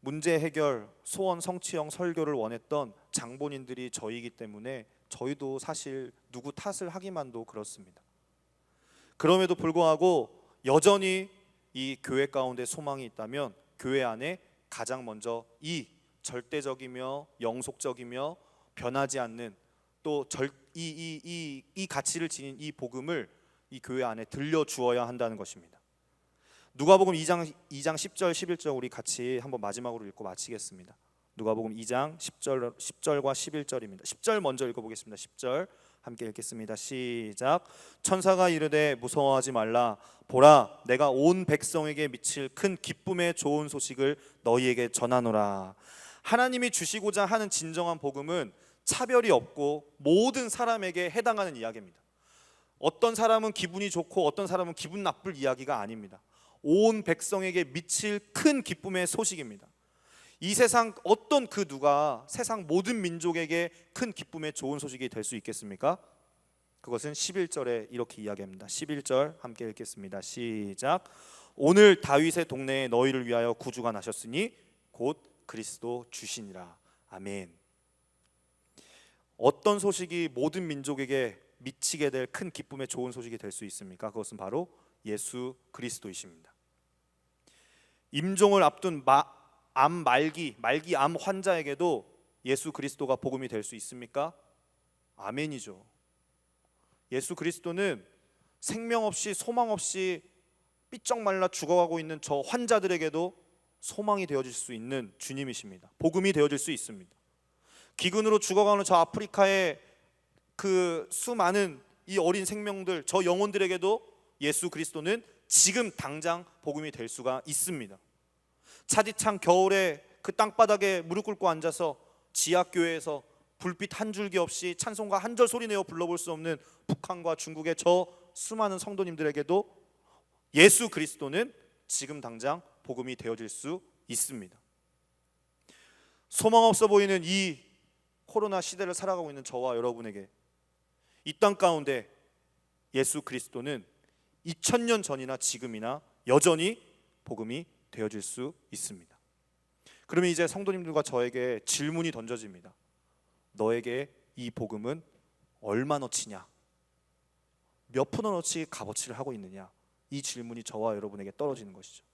문제 해결, 소원 성취형 설교를 원했던 장본인들이 저희이기 때문에 저희도 사실 누구 탓을 하기만도 그렇습니다. 그럼에도 불구하고 여전히 이 교회 가운데 소망이 있다면 교회 안에 가장 먼저 이 절대적이며 영속적이며 변하지 않는 또 이 가치를 지닌 이 복음을 이 교회 안에 들려주어야 한다는 것입니다. 누가복음 2장 10절 11절 우리 같이 한번 마지막으로 읽고 마치겠습니다. 누가복음 2장 10절과 11절입니다. 10절 먼저 읽어보겠습니다. 10절 함께 읽겠습니다. 시작. 천사가 이르되 무서워하지 말라. 보라, 내가 온 백성에게 미칠 큰 기쁨의 좋은 소식을 너희에게 전하노라. 하나님이 주시고자 하는 진정한 복음은 차별이 없고 모든 사람에게 해당하는 이야기입니다. 어떤 사람은 기분이 좋고 어떤 사람은 기분 나쁠 이야기가 아닙니다. 온 백성에게 미칠 큰 기쁨의 소식입니다. 이 세상 어떤 그 누가 세상 모든 민족에게 큰 기쁨의 좋은 소식이 될 수 있겠습니까? 그것은 11절에 이렇게 이야기합니다. 11절 함께 읽겠습니다. 시작. 오늘 다윗의 동네에 너희를 위하여 구주가 나셨으니 곧 그리스도 주시니라. 아멘. 어떤 소식이 모든 민족에게 미치게 될 큰 기쁨의 좋은 소식이 될 수 있습니까? 그것은 바로 예수 그리스도이십니다. 임종을 앞둔 말기 암 환자에게도 예수 그리스도가 복음이 될 수 있습니까? 아멘이죠. 예수 그리스도는 생명 없이 소망 없이 삐쩍 말라 죽어가고 있는 저 환자들에게도 소망이 되어질 수 있는 주님이십니다. 복음이 되어질 수 있습니다. 기근으로 죽어가는 저 아프리카의 그 수많은 이 어린 생명들, 저 영혼들에게도 예수 그리스도는 지금 당장 복음이 될 수가 있습니다. 차디찬 겨울에 그 땅바닥에 무릎 꿇고 앉아서 지하교회에서 불빛 한 줄기 없이 찬송가 한 절 소리내어 불러볼 수 없는 북한과 중국의 저 수많은 성도님들에게도 예수 그리스도는 지금 당장 복음이 되어질 수 있습니다. 소망 없어 보이는 이 코로나 시대를 살아가고 있는 저와 여러분에게 이 땅 가운데 예수 그리스도는 2000년 전이나 지금이나 여전히 복음이 되어질 수 있습니다. 그러면 이제 성도님들과 저에게 질문이 던져집니다. 너에게 이 복음은 얼마너치냐? 몇 푼어치 값어치를 하고 있느냐? 이 질문이 저와 여러분에게 떨어지는 것이죠.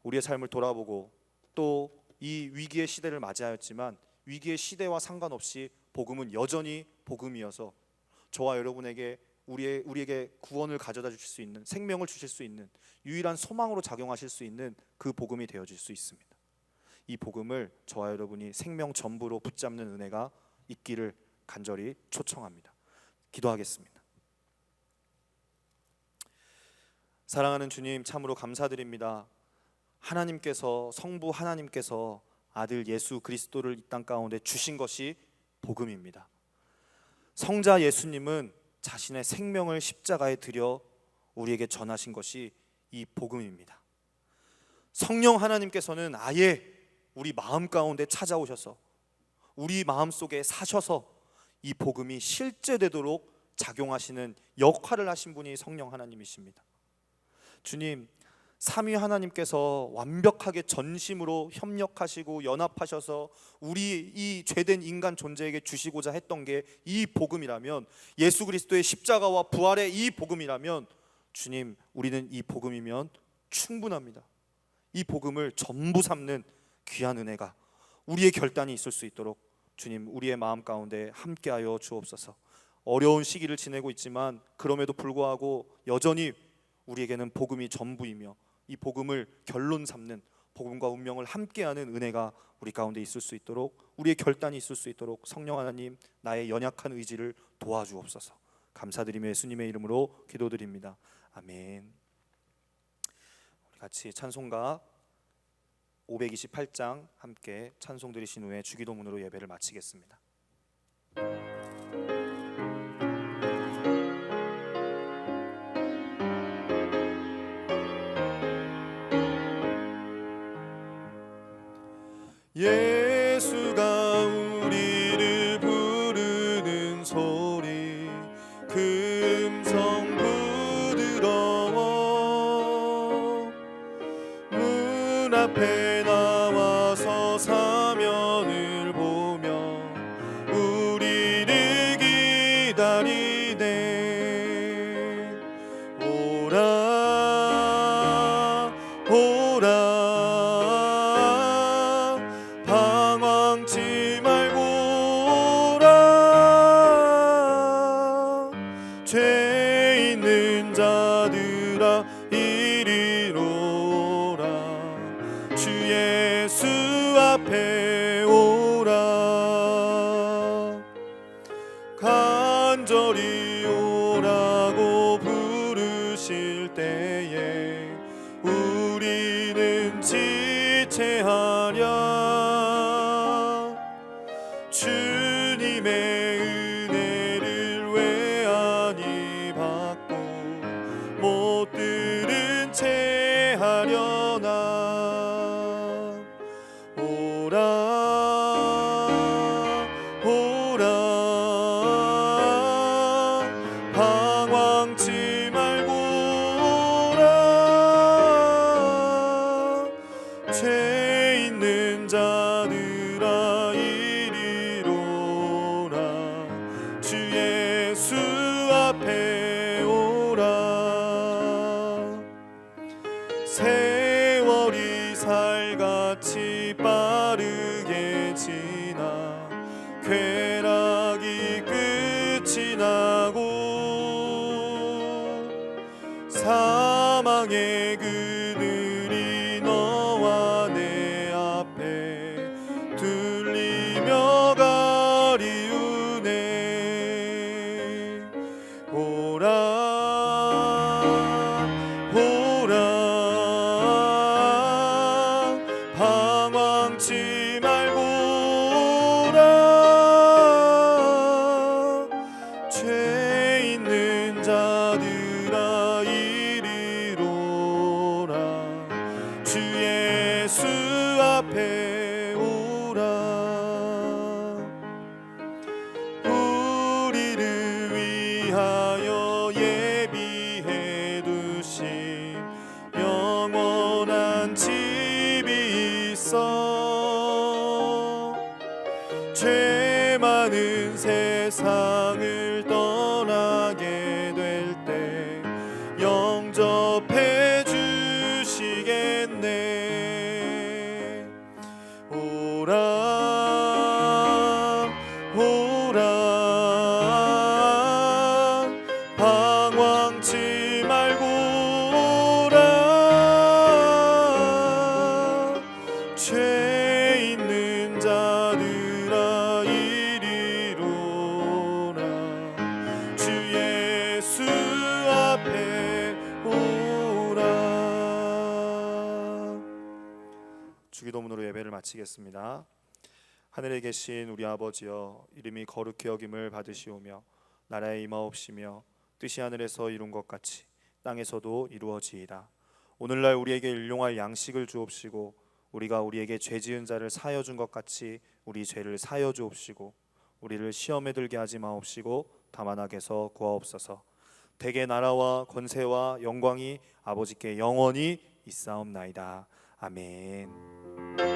우리의 삶을 돌아보고 또 이 위기의 시대를 맞이하였지만 위기의 시대와 상관없이 복음은 여전히 복음이어서 저와 여러분에게 우리에게 구원을 가져다 주실 수 있는, 생명을 주실 수 있는 유일한 소망으로 작용하실 수 있는 그 복음이 되어질 수 있습니다. 이 복음을 저와 여러분이 생명 전부로 붙잡는 은혜가 있기를 간절히 초청합니다. 기도하겠습니다. 사랑하는 주님, 참으로 감사드립니다. 하나님께서, 성부 하나님께서 아들 예수 그리스도를 이 땅 가운데 주신 것이 복음입니다. 성자 예수님은 자신의 생명을 십자가에 드려 우리에게 전하신 것이 이 복음입니다. 성령 하나님께서는 아예 우리 마음 가운데 찾아오셔서 우리 마음 속에 사셔서 이 복음이 실제되도록 작용하시는 역할을 하신 분이 성령 하나님이십니다. 주님, 삼위 하나님께서 완벽하게 전심으로 협력하시고 연합하셔서 우리 이 죄된 인간 존재에게 주시고자 했던 게 이 복음이라면, 예수 그리스도의 십자가와 부활의 이 복음이라면, 주님, 우리는 이 복음이면 충분합니다. 이 복음을 전부 삼는 귀한 은혜가, 우리의 결단이 있을 수 있도록 주님, 우리의 마음 가운데 함께하여 주옵소서. 어려운 시기를 지내고 있지만 그럼에도 불구하고 여전히 우리에게는 복음이 전부이며 이 복음을 결론 삼는, 복음과 운명을 함께하는 은혜가 우리 가운데 있을 수 있도록, 우리의 결단이 있을 수 있도록 성령 하나님, 나의 연약한 의지를 도와주옵소서. 감사드리며 예수님의 이름으로 기도드립니다. 아멘. 우리 같이 찬송가 528장 함께 찬송 드리신 후에 주기도문으로 예배를 마치겠습니다. 예수가 우리를 부르는 소리 금성 부드러워 문 앞에 나와서 사면을 보며 우리를 기다리네. 오라 오라 방황치 말고 오라. 죄 있는 자들아 이리로 오라. 주 예수 앞에 오라. 간절히 오라고 부르실 때에 우리는 지체하랴. 주님의 은혜를 왜 아니 받고 못 들은 채 세상의 그늘이 너와 내 앞에 들리며 가리우네. 보라 보라 방황치 말고 오라. 죄 있는 자들아 이리로라. 주 예수 앞에 오라. 우리를 위하여 예비해 두신 영원한 집이 있어. 죄 많은 세상을 떠나게 될 때 영접해 주시겠네. 오라 오라 방황치 말고 오라. 죄 있는 자들아 이리로라. 주 예수 앞에 오라. 주기도문으로 예배를 마치겠습니다. 하늘에 계신 우리 아버지여, 이름이 거룩히 여김을 받으시오며 나라에 임하옵시며 뜻이 하늘에서 이룬 것 같이 땅에서도 이루어지이다. 오늘날 우리에게 일용할 양식을 주옵시고 우리가 우리에게 죄 지은 자를 사하여 준 것 같이 우리 죄를 사하여 주옵시고 우리를 시험에 들게 하지 마옵시고 다만 악에서 구하옵소서. 대개 나라와 권세와 영광이 아버지께 영원히 있사옵나이다. 아멘.